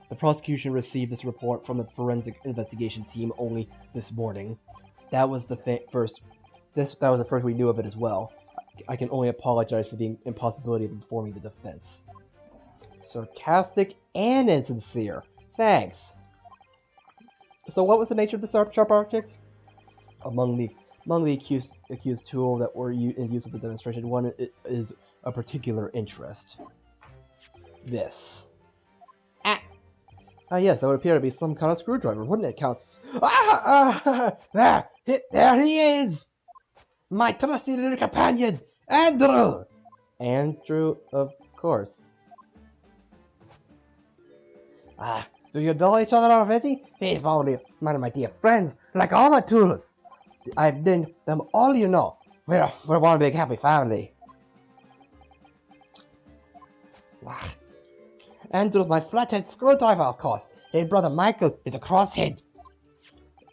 The prosecution received this report from the forensic investigation team only this morning. That was the first we knew of it as well. I can only apologize for the impossibility of informing the defense. Sarcastic and insincere. Thanks. So what was the nature of the sharp object? Among the accused tools that were in use of the demonstration, one is a particular interest. This. Yes, that would appear to be some kind of screwdriver, wouldn't it, Count? There he is! My trusty little companion, Andrew! Andrew, of course. Do you know each other already? He's probably one of my dear friends, like all my tools. I've named them all you know. We're one big happy family. Andrew's my flathead screwdriver, of course. His brother Michael is a crosshead.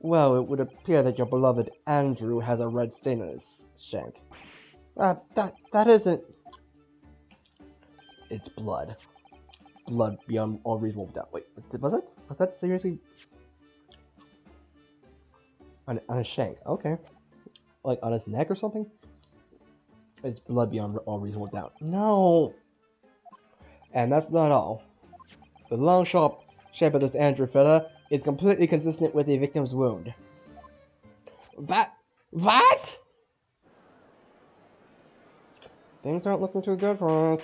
Well, it would appear that your beloved Andrew has a red stain on his shank. That isn't... It's blood. Blood beyond all reasonable doubt. Wait, was that seriously... On his shank, okay. Like on his neck or something? It's blood beyond all reasonable doubt. No! And that's not all. The long, sharp shape of this Andrew fella is completely consistent with the victim's wound. What? Things aren't looking too good for us.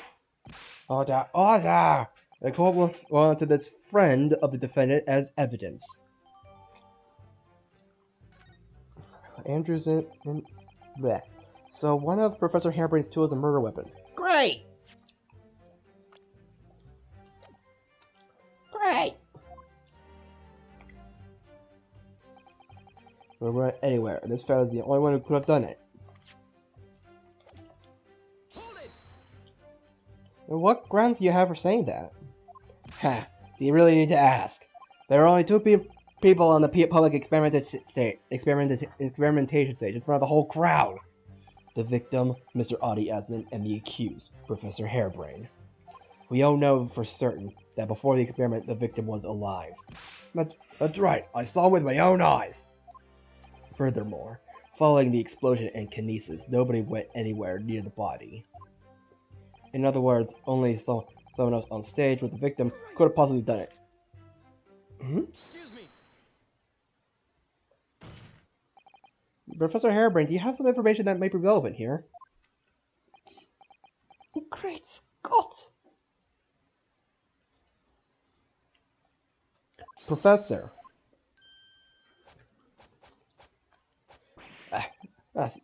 Order! The court will warrant to this friend of the defendant as evidence. Andrew's in bleh. So one of Professor Harebrain's tools are murder weapons. Great! We weren't anywhere, and this fella's the only one who could have done it. And what grounds do you have for saying that? Do you really need to ask? There are only 2 people on the public experimentation stage in front of the whole crowd. The victim, Mr. Audie Asmund, and the accused, Professor Harebrain. We all know for certain that before the experiment, the victim was alive. That's right, I saw with my own eyes. Furthermore, following the explosion and kinesis, nobody went anywhere near the body. In other words, only someone else on stage with the victim could have possibly done it. Excuse me. Professor Harebrain, do you have some information that might be relevant here? Great Scott! Professor.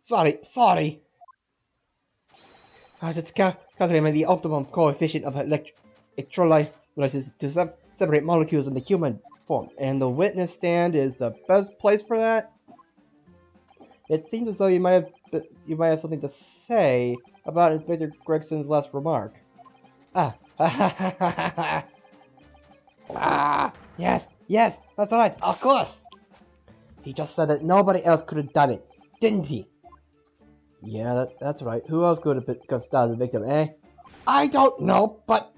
Sorry. I was just calculating the optimum coefficient of electrolysis to separate molecules in the human form, and the witness stand is the best place for that. It seems as though you might have something to say about Inspector Gregson's last remark. Ah, ah, yes, that's right, of course. He just said that nobody else could have done it, didn't he? Yeah, that's right. Who else could have stabbed the victim, eh? I don't know, but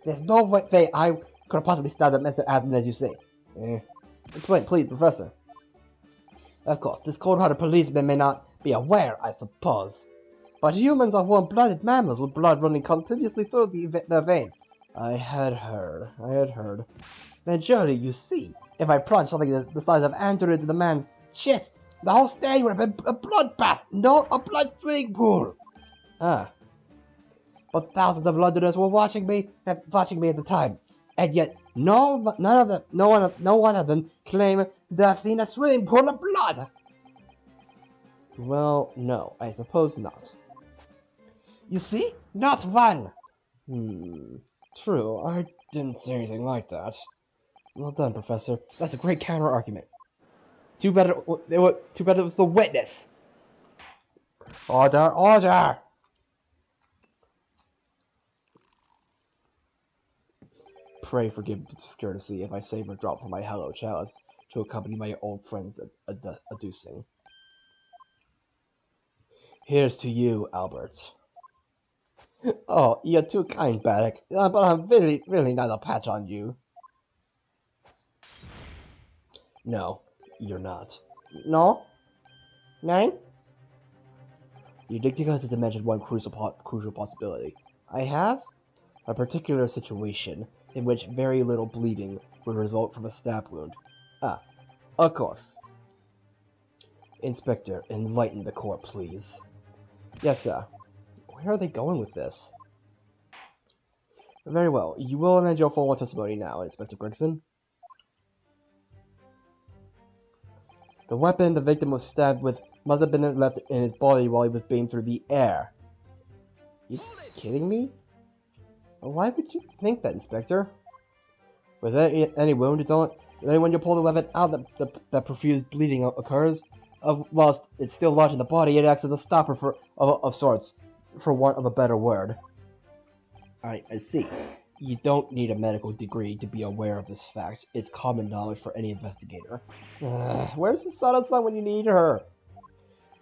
there's no way I could have possibly stabbed Mr. Asmund as you say. Explain, please, Professor. Of course, this cold-hearted policeman may not be aware, I suppose. But humans are warm-blooded mammals with blood running continuously through their veins. I had heard. Then surely, you see, if I plunged something the size of Andrew into the man's chest, the whole stage would have been a bloodbath, not a blood swimming pool. Ah. But thousands of Londoners were watching me at the time, and yet no one of them claimed to have seen a swimming pool of blood. Well, no, I suppose not. You see, not one. True, I didn't say anything like that. Well done, Professor. That's a great counter-argument. Too bad it was the witness. Order! Pray forgive the discourtesy if I save a drop from my hello chalice to accompany my old friends adducing. Here's to you, Albert. Oh, you're too kind, Baddock, but I'm really not a patch on you. No, you're not. No? Nine? You neglected to mention one crucial possibility. I have a particular situation in which very little bleeding would result from a stab wound. Ah, of course. Inspector, enlighten the court, please. Yes, sir. Where are they going with this? Very well. You will amend your formal testimony now, Inspector Gregson. The weapon the victim was stabbed with must have been left in his body while he was beamed through the air. You kidding me? Why would you think that, Inspector? With any wound, it's only when you pull the weapon out that profuse bleeding occurs. Whilst it's still lodged in the body, it acts as a stopper of sorts, for want of a better word. I see. You don't need a medical degree to be aware of this fact. It's common knowledge for any investigator. Where's the Sada-san when you need her?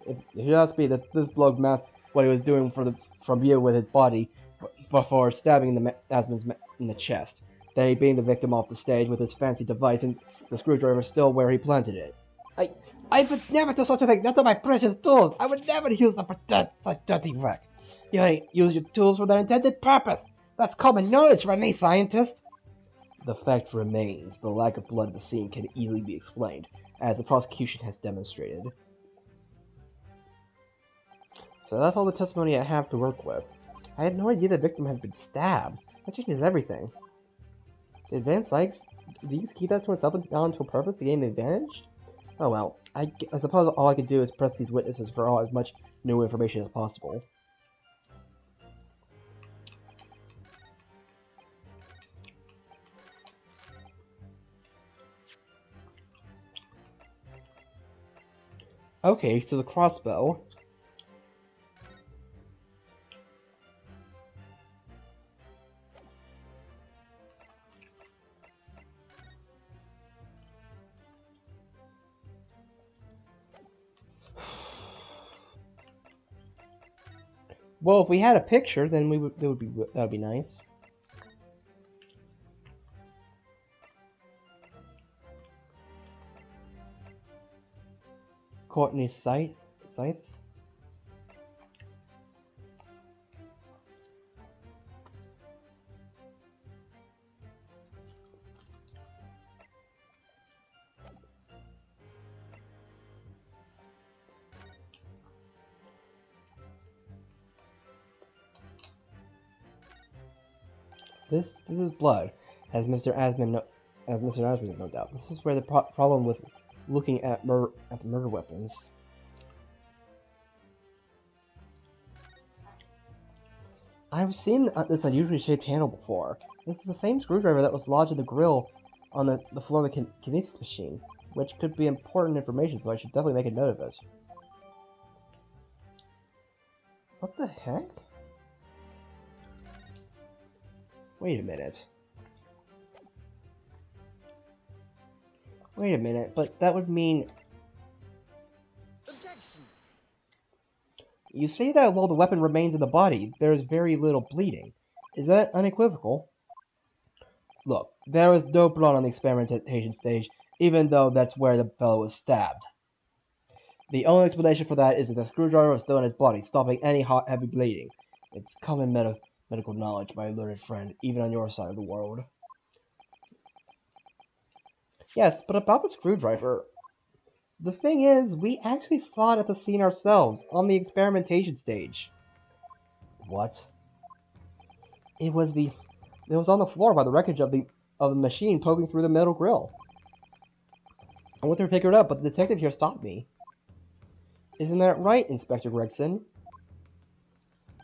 It has to be that this bloke masked what he was doing from view with his body before stabbing the Asmund's in the chest. Then he beamed the victim off the stage with his fancy device, and the screwdriver still where he planted it. I would never do such a thing. That's not my precious tools. I would never use them for such dirty work. You ain't use your tools for their intended purpose. That's common knowledge for any scientist. The fact remains, the lack of blood at the scene can easily be explained, as the prosecution has demonstrated. So that's all the testimony I have to work with. I had no idea the victim had been stabbed. That changes everything. Did Van Sykes keep that to himself and on to a purpose to gain the advantage? Oh well, I suppose all I could do is press these witnesses for as much new information as possible. Okay, so the crossbow. Well, if we had a picture, then that would be nice. Courtney's scythe. This is blood, as Mr. Asmund no doubt. This is where the problem with looking at the murder weapons. I've seen this unusually shaped handle before. This is the same screwdriver that was lodged in the grill on the floor of the kinesis machine, which could be important information, so I should definitely make a note of it. What the heck? Wait a minute. Wait a minute, but that would mean... Objection. You say that while the weapon remains in the body, there is very little bleeding. Is that unequivocal? Look, there was no blood on the experimentation stage, even though that's where the fellow was stabbed. The only explanation for that is that the screwdriver was still in his body, stopping any heavy bleeding. It's common medical knowledge, my learned friend, even on your side of the world. Yes, but about the screwdriver... The thing is, we actually saw it at the scene ourselves, on the experimentation stage. What? It was on the floor by the wreckage of the machine poking through the metal grill. I went there to pick it up, but the detective here stopped me. Isn't that right, Inspector Gregson?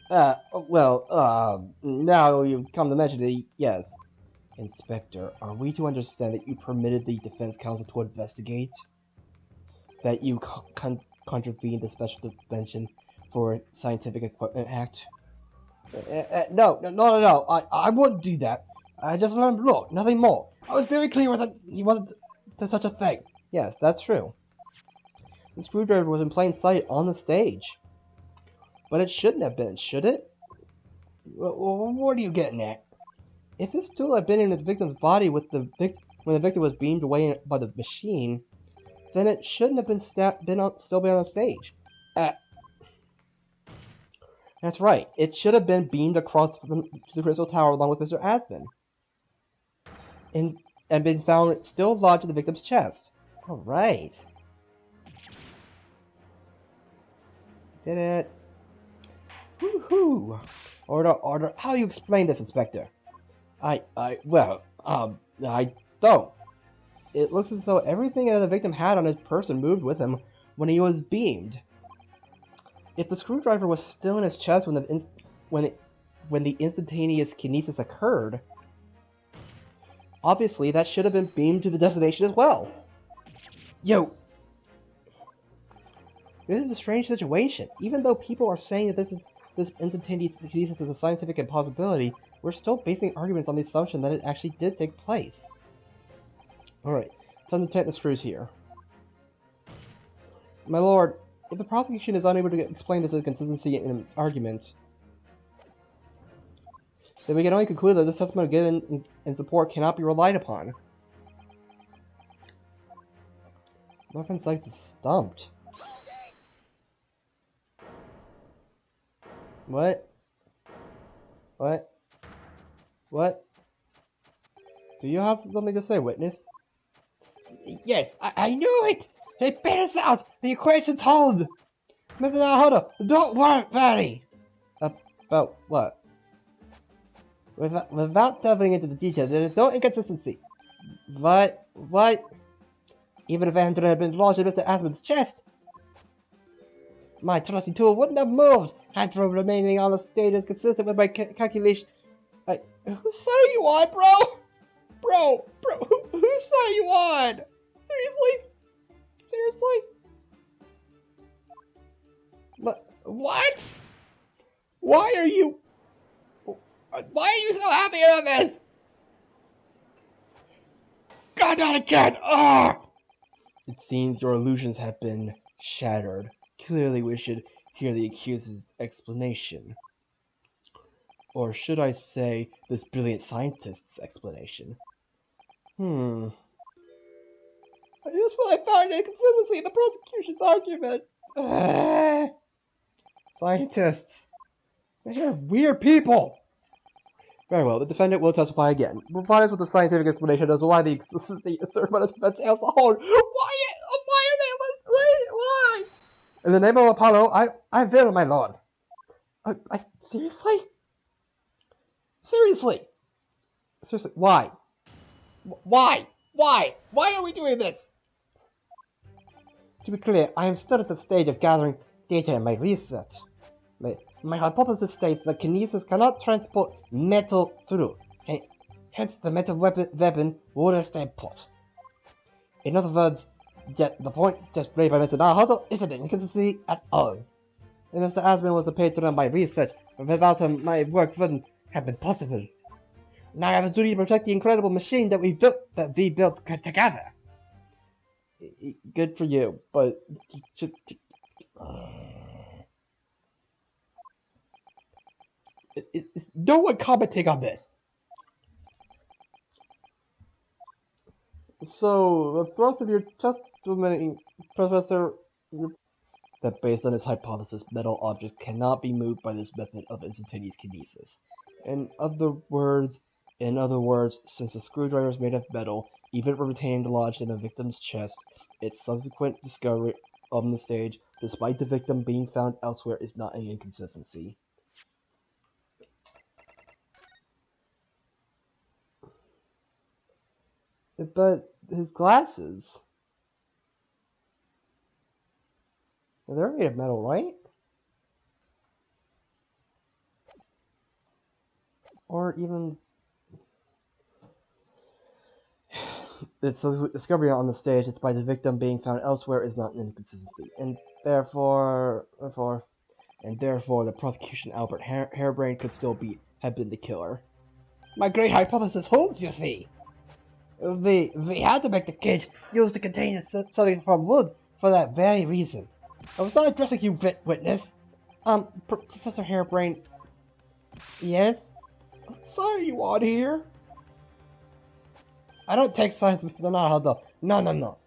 Now you've come to mention it, yes. Inspector, are we to understand that you permitted the defense counsel to investigate? That you contravened the Special Convention for Scientific Equipment Act? No. I wouldn't do that. I just let him look, nothing more. I was very clear that he wasn't such a thing. Yes, that's true. The screwdriver was in plain sight on the stage. But it shouldn't have been, should it? What are you getting at? If this tool had been in the victim's body when the victim was beamed away by the machine, then it shouldn't have been still been on the stage. That's right. It should have been beamed across to the Crystal Tower along with Mr. Aspen. And been found still lodged in the victim's chest. Alright. Did it. Woohoo! Order. How do you explain this, Inspector? I don't. It looks as though everything that the victim had on his person moved with him when he was beamed. If the screwdriver was still in his chest when the instantaneous kinesis occurred, obviously that should have been beamed to the destination as well. Yo! This is a strange situation. Even though people are saying that this instantaneous kinesis is a scientific impossibility, we're still basing arguments on the assumption that it actually did take place. Alright, time to tighten the screws here. My lord, if the prosecution is unable to explain this inconsistency in its argument, then we can only conclude that this testimony given in support cannot be relied upon. My friend's legs is stumped. What? Do you have something to say, witness? Yes, I knew it! It bears out! The equation's hold! Mr. Nahoda, don't worry, Barry! About what? Without delving into the details, there is no inconsistency. What? Even if Andrew had been lodged in Mr. Aspen's chest, my trusty tool wouldn't have moved. Andrew remaining on the stage is consistent with my calculation. Whose side are you on, bro? Bro, whose side are you on? Seriously? What? Why are you so happy about this? God, not again! Ah! It seems your illusions have been shattered. Clearly we should hear the accused's explanation. Or should I say, this brilliant scientist's explanation? Here's what I found inconsistency in the prosecution's argument. Scientists. They're weird people. Very well, the defendant will testify again. Provide us with a scientific explanation as to why the inconsistency asserted by the defense as a whole. Why are they listening? Why? In the name of Apollo, I will, my lord. Seriously? Seriously, why? Why are we doing this? To be clear, I am still at the stage of gathering data in my research. My hypothesis states that kinesis cannot transport metal through, hence the metal weapon would stay put. In other words, yet the point just raised by Mr. Naruto isn't an inconsistency at all. If Mr. Asman was paid to run my research, but without him, my work wouldn't have been possible. Now I have a duty to protect the incredible machine that we built together. Good for you, but is no one commenting on this? So, the thrust of your testimony, Professor, that based on his hypothesis, metal objects cannot be moved by this method of instantaneous kinesis. In other words, since the screwdriver is made of metal, even if retained lodged in the victim's chest, its subsequent discovery on the stage, despite the victim being found elsewhere, is not an inconsistency. But his glasses, they're made of metal, right? Or even its discovery on the stage despite the victim being found elsewhere is not an inconsistency, and therefore the prosecution Albert Harebrained could still have been the killer. My great hypothesis holds, you see. We had to make the cage use the container something from wood for that very reason. I was not addressing you, witness. Professor Harebrained. Yes? Sorry you on here. I don't take science with the Naruto. No.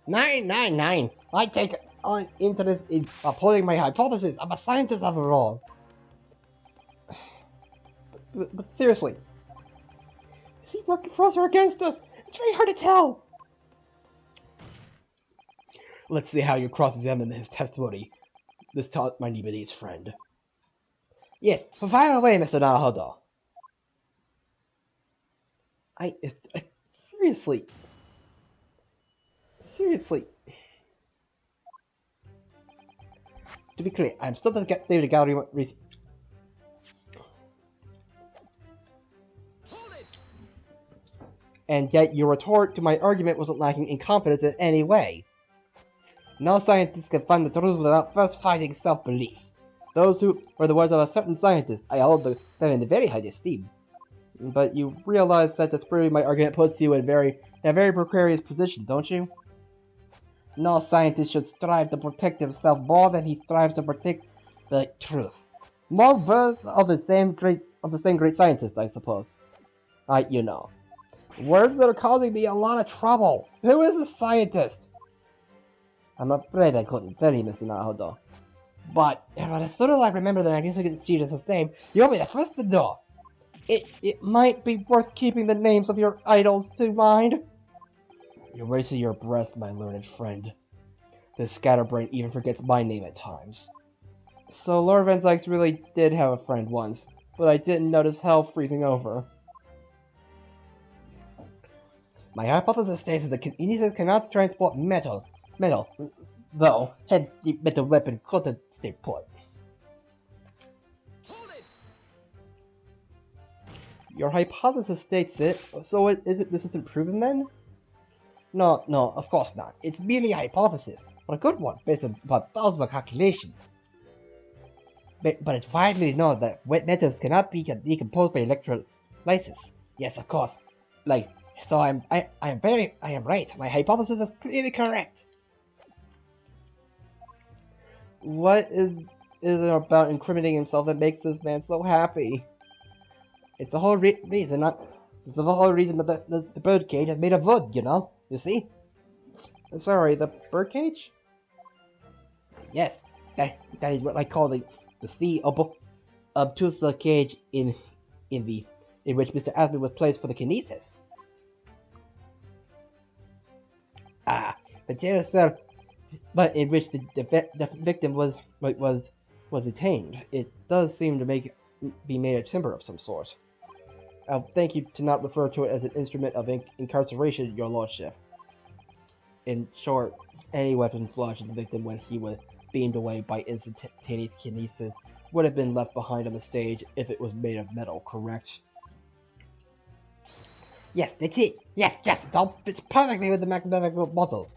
999. I take interest in upholding my hypothesis. I'm a scientist after all. But seriously, is he working for us or against us? It's very hard to tell. Let's see how you cross-examine his testimony. This taught my Nibidi's friend. Yes, fire away, Mr. Naruto. Seriously. To be clear, I'm still the gallery. And yet your retort to my argument wasn't lacking in confidence in any way. No scientist can find the truth without first finding self-belief. Those who were the words of a certain scientist, I hold them in very high esteem. But you realize that disproving my argument puts you in a very precarious position, don't you? No scientist should strive to protect himself more than he strives to protect the truth. More words of the same great scientist, I suppose. You know. Words that are causing me a lot of trouble. Who is a scientist? I'm afraid I couldn't tell you, Mr. Naruto. But as soon as I remember the magnificent Jesus' name, you'll be the first to know. It might be worth keeping the names of your idols to mind. You're wasting your breath, my learned friend. This scatterbrain even forgets my name at times. So Lord Van Zykes really did have a friend once, but I didn't notice hell freezing over. My hypothesis states that the kinesis cannot transport metal, though, hence the metal weapon couldn't stay put. Your hypothesis states it, so this isn't proven then? No, of course not. It's merely a hypothesis, but a good one, based upon thousands of calculations. But it's widely known that wet metals cannot be decomposed by electrolysis. Yes, of course. So I am right. My hypothesis is clearly correct. What is it about incriminating himself that makes this man so happy? It's the whole reason that the birdcage is made of wood, you know? You see? Sorry, the birdcage? Yes, that is what I call the obtuse cage in which Mr. Asman was placed for the kinesis. The jail cell, but in which the victim was detained. It does seem to be made of timber of some sort. I'll thank you to not refer to it as an instrument of incarceration, your lordship. In short, any weapon lodged in the victim when he was beamed away by instantaneous kinesis would have been left behind on the stage if it was made of metal, correct? Yes, that's it. Yes, it all fits perfectly with the mathematical model.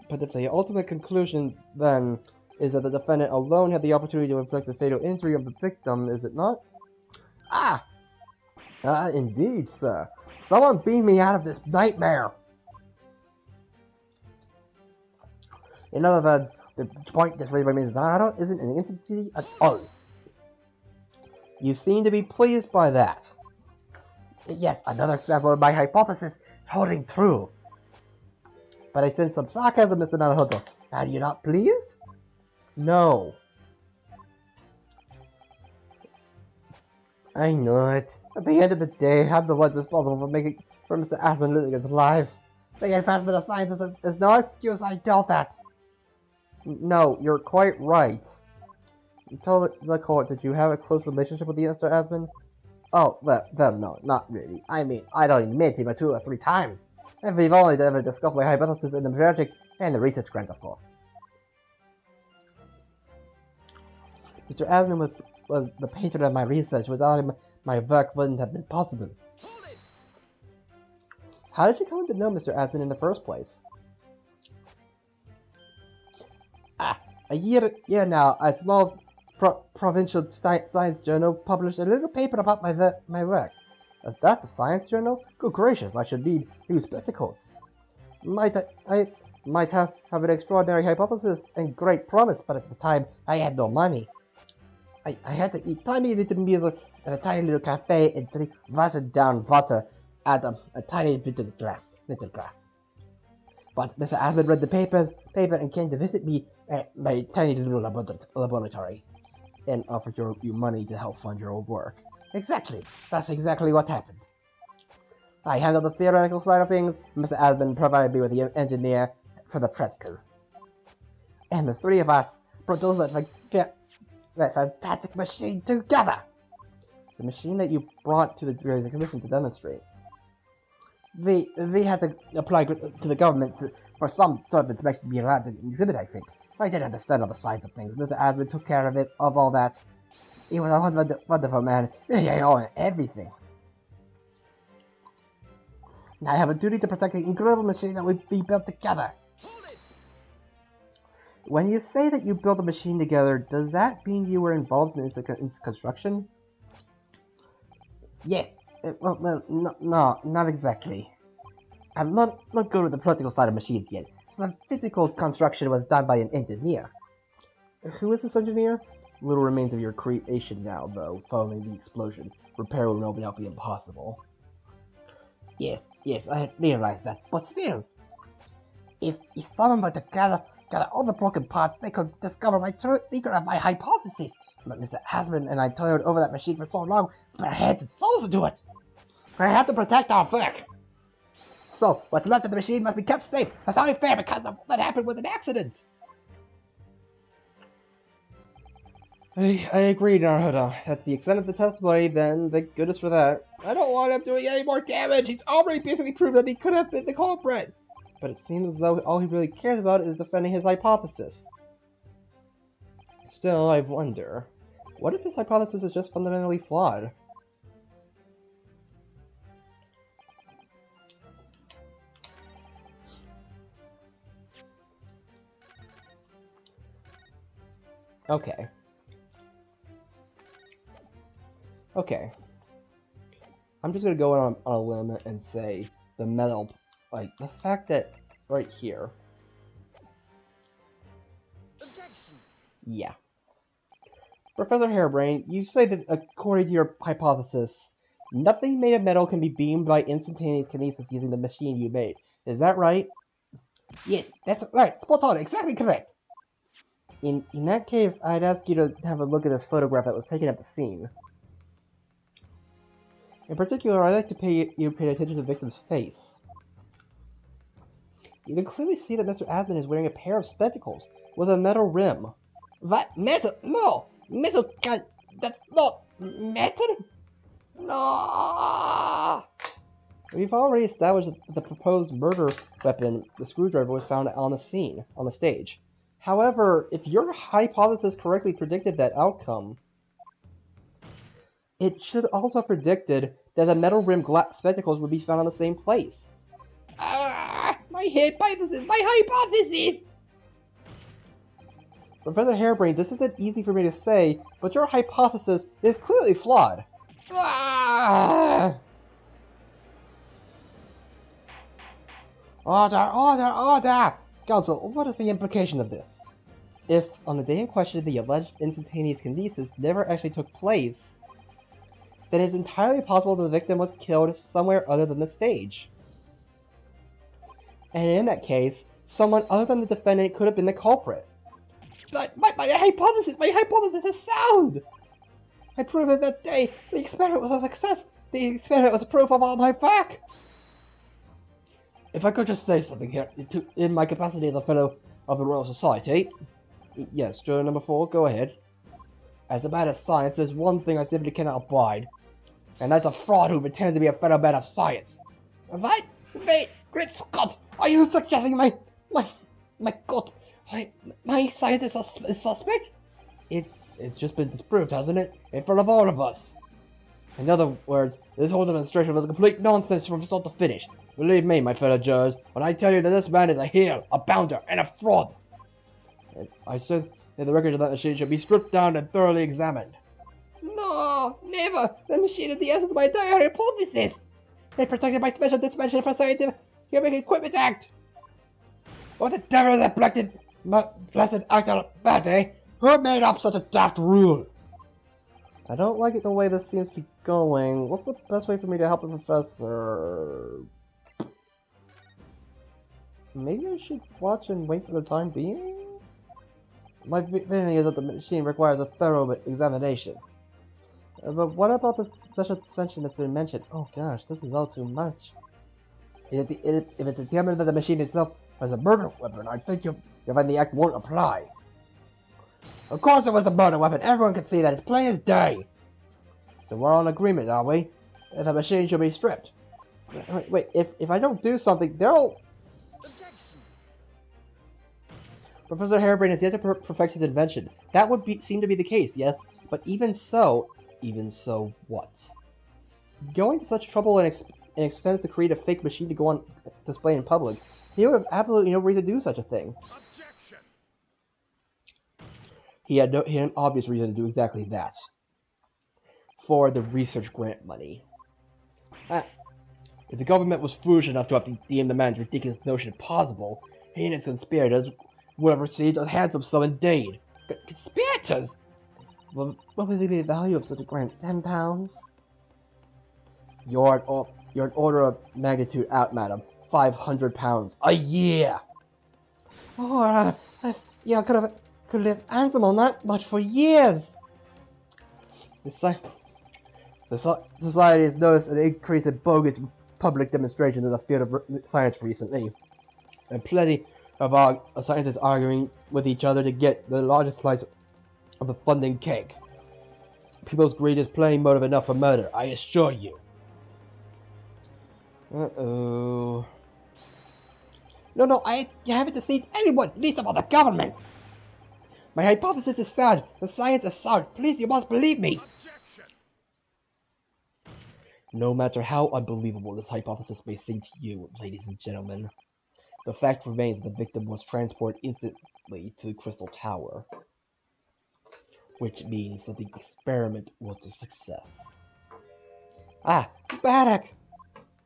But if the ultimate conclusion, then, is that the defendant alone had the opportunity to inflict the fatal injury on the victim, is it not? Indeed, sir. Someone beam me out of this nightmare! In other words, the point just raised by Mizanaro isn't an entity at all. You seem to be pleased by that. Yes, another example of my hypothesis holding true. But I sense some sarcasm, Mr. Naruhodo. Are you not pleased? No. I know it. At the end of the day, I'm the one responsible for Mr. Aslan losing his life. The advancement of science is no excuse, I know that. No, you're quite right. You told the court that you have a close relationship with Mr. Asman? Oh, well, no, not really. I mean, I'd only met him 2 or 3 times. And we've only ever discussed my hypothesis in the project and the research grant, of course. Mr. Asman was the patron of my research. Without him, my work wouldn't have been possible. How did you come to know Mr. Asman in the first place? A year now, a small provincial science journal published a little paper about my work. That's a science journal? Good gracious, I should need new spectacles. I might have an extraordinary hypothesis and great promise, but at the time, I had no money. I had to eat tiny little meals at a tiny little cafe and drink watered down water at a tiny bit of little grass. But Mr. Asman read the paper and came to visit me at my tiny little laboratory and offered you money to help fund your own work. Exactly. That's exactly what happened. I handled the theoretical side of things, and Mr. Asman provided me with the engineer for the practical. And the 3 of us produced that fantastic machine together! The machine that you brought to the commission to demonstrate. We had to apply to the government for some sort of inspection to be allowed to exhibit, I think. I didn't understand all the sides of things. Mr. Asman took care of all that. He was a wonderful man. Really, I owe him everything. I have a duty to protect the incredible machine that we built together. When you say that you built a machine together, does that mean you were involved in its construction? Yes. No, not exactly. I'm not good with the practical side of machines yet, so the physical construction was done by an engineer. Who is this engineer? Little remains of your creation now, though, following the explosion. Repair will now be impossible. Yes, I realize that, but still, if someone were to gather all the broken parts, they could discover my true secret of my hypothesis. But Mr. Asman and I toiled over that machine for so long, put our heads and souls into it. I have to protect our work. So, what's left of the machine must be kept safe. That's only fair because of what happened with an accident. I agree, Naruhodo. That's the extent of the testimony, then thank goodness for that. I don't want him doing any more damage. He's already basically proved that he could have been the culprit. But it seems as though all he really cares about is defending his hypothesis. Still, I wonder, what if his hypothesis is just fundamentally flawed? Okay. I'm just gonna go on a limb and say the metal, like the fact that right here. Objection. Yeah. Professor Harebrain, you say that according to your hypothesis, nothing made of metal can be beamed by instantaneous kinesis using the machine you made. Is that right? Yes, that's right. Spot on. Exactly correct. In that case, I'd ask you to have a look at this photograph that was taken at the scene. In particular, I'd like to pay attention to the victim's face. You can clearly see that Mr. Asman is wearing a pair of spectacles with a metal rim. What? Metal? No! Metal can't... That's not... metal? No! We've already established that the proposed murder weapon, the screwdriver, was found on the stage. However, if your hypothesis correctly predicted that outcome, It should also have predicted that the metal rimmed spectacles would be found in the same place. Ah, my hypothesis! My hypothesis! Professor Harebrained, this isn't easy for me to say, but your hypothesis is clearly flawed. Ah! Order, order, order! Counsel, what is the implication of this? If, on the day in question, the alleged instantaneous kinesis never actually took place, then it's entirely possible the victim was killed somewhere other than the stage. And in that case, someone other than the defendant could have been the culprit. But my hypothesis is sound! I proved it that day! The experiment was a success! The experiment was proof of all my fact! If I could just say something here, in my capacity as a fellow of the Royal Society... Yes, juror number 4, go ahead. As a man of science, there's one thing I simply cannot abide. And that's a fraud who pretends to be a fellow man of science. What? Wait, great Scott! Are you suggesting my God, my science is suspect? It's just been disproved, hasn't it? In front of all of us. In other words, this whole demonstration was a complete nonsense from start to finish. Believe me, my fellow jurors, when I tell you that this man is a heel, a bounder, and a fraud. I said that the record of that machine should be stripped down and thoroughly examined. No, never! The machine is the essence of my entire hypothesis! They protected by special dispensation for scientific equipment act! What the devil is that blessed act on that, eh? Who made up such a daft rule? I don't like it the way this seems to be going. What's the best way for me to help the professor? Maybe I should watch and wait for the time being? My feeling is that the machine requires a thorough examination. But what about the special suspension that's been mentioned? Oh gosh, this is all too much. If it's determined that the machine itself was a murder weapon, I think you'll find the act won't apply. Of course it was a murder weapon, everyone can see that, it's plain as day! So we're all in agreement, are we? That the machine should be stripped. Wait, if I don't do something, they'll... Objection. Professor Harebrained has yet to perfect his invention. That would seem to be the case, yes, but even so what? Going to such trouble and expense to create a fake machine to go on display in public, he would have absolutely no reason to do such a thing. Objection. He had an obvious reason to do exactly that. For the research grant money. If the government was foolish enough to have deemed the man's ridiculous notion possible, he and his conspirators would have received a handsome sum indeed. Conspirators? Well, what would be the value of such a grant? £10? You're an order of magnitude out, madam. £500 a year. Oh, yeah, I could live handsome on that much for years. The society has noticed an increase in bogus public demonstrations in the field of science recently, and plenty of scientists arguing with each other to get the largest slice of the funding cake. People's greed is plenty motive enough for murder, I assure you. Uh-oh. No, you haven't deceived anyone, least of all the government! My hypothesis is sound, the science is sound, please, you must believe me! Objection. No matter how unbelievable this hypothesis may seem to you, ladies and gentlemen, the fact remains that the victim was transported instantly to the Crystal Tower, which means that the experiment was a success. Baddock!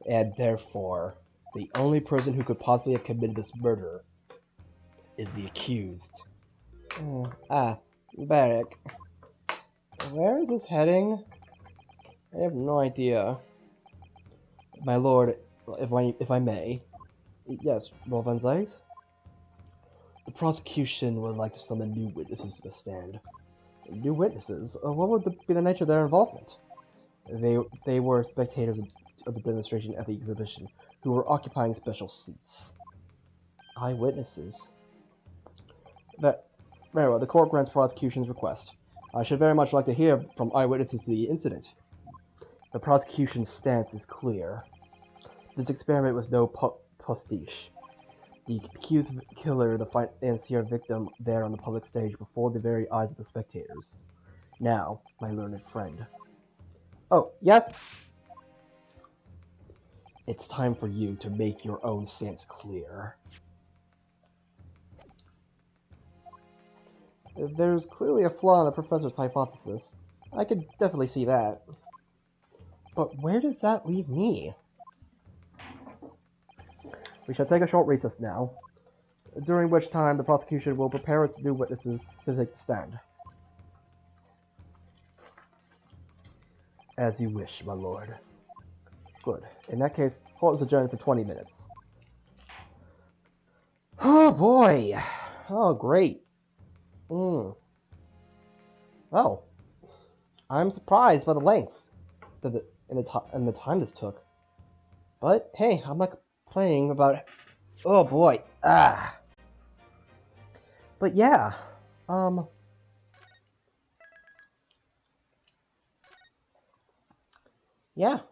And therefore, the only person who could possibly have committed this murder is the accused. Barrack. Where is this heading? I have no idea. My lord, if I may. Yes, Lord Van Zyx? The prosecution would like to summon new witnesses to the stand. New witnesses? What would be the nature of their involvement? They were spectators of the demonstration at the exhibition, who were occupying special seats. Eyewitnesses? Very well, the court grants prosecution's request. I should very much like to hear from eyewitnesses to the incident. The prosecution's stance is clear. This experiment was no pastiche. The accused killer, the financier victim, there on the public stage before the very eyes of the spectators. Now, my learned friend, Oh, yes? It's time for you to make your own sense clear. There's clearly a flaw in the professor's hypothesis. I could definitely see that. But where does that leave me? We shall take a short recess now, during which time the prosecution will prepare its new witnesses to take the stand. As you wish, my lord. Good. In that case, court is adjourned for 20 minutes. Oh boy! Oh, great. Oh, I'm surprised by the length and the time this took. But hey, I'm not complaining about. Oh boy, But yeah, yeah.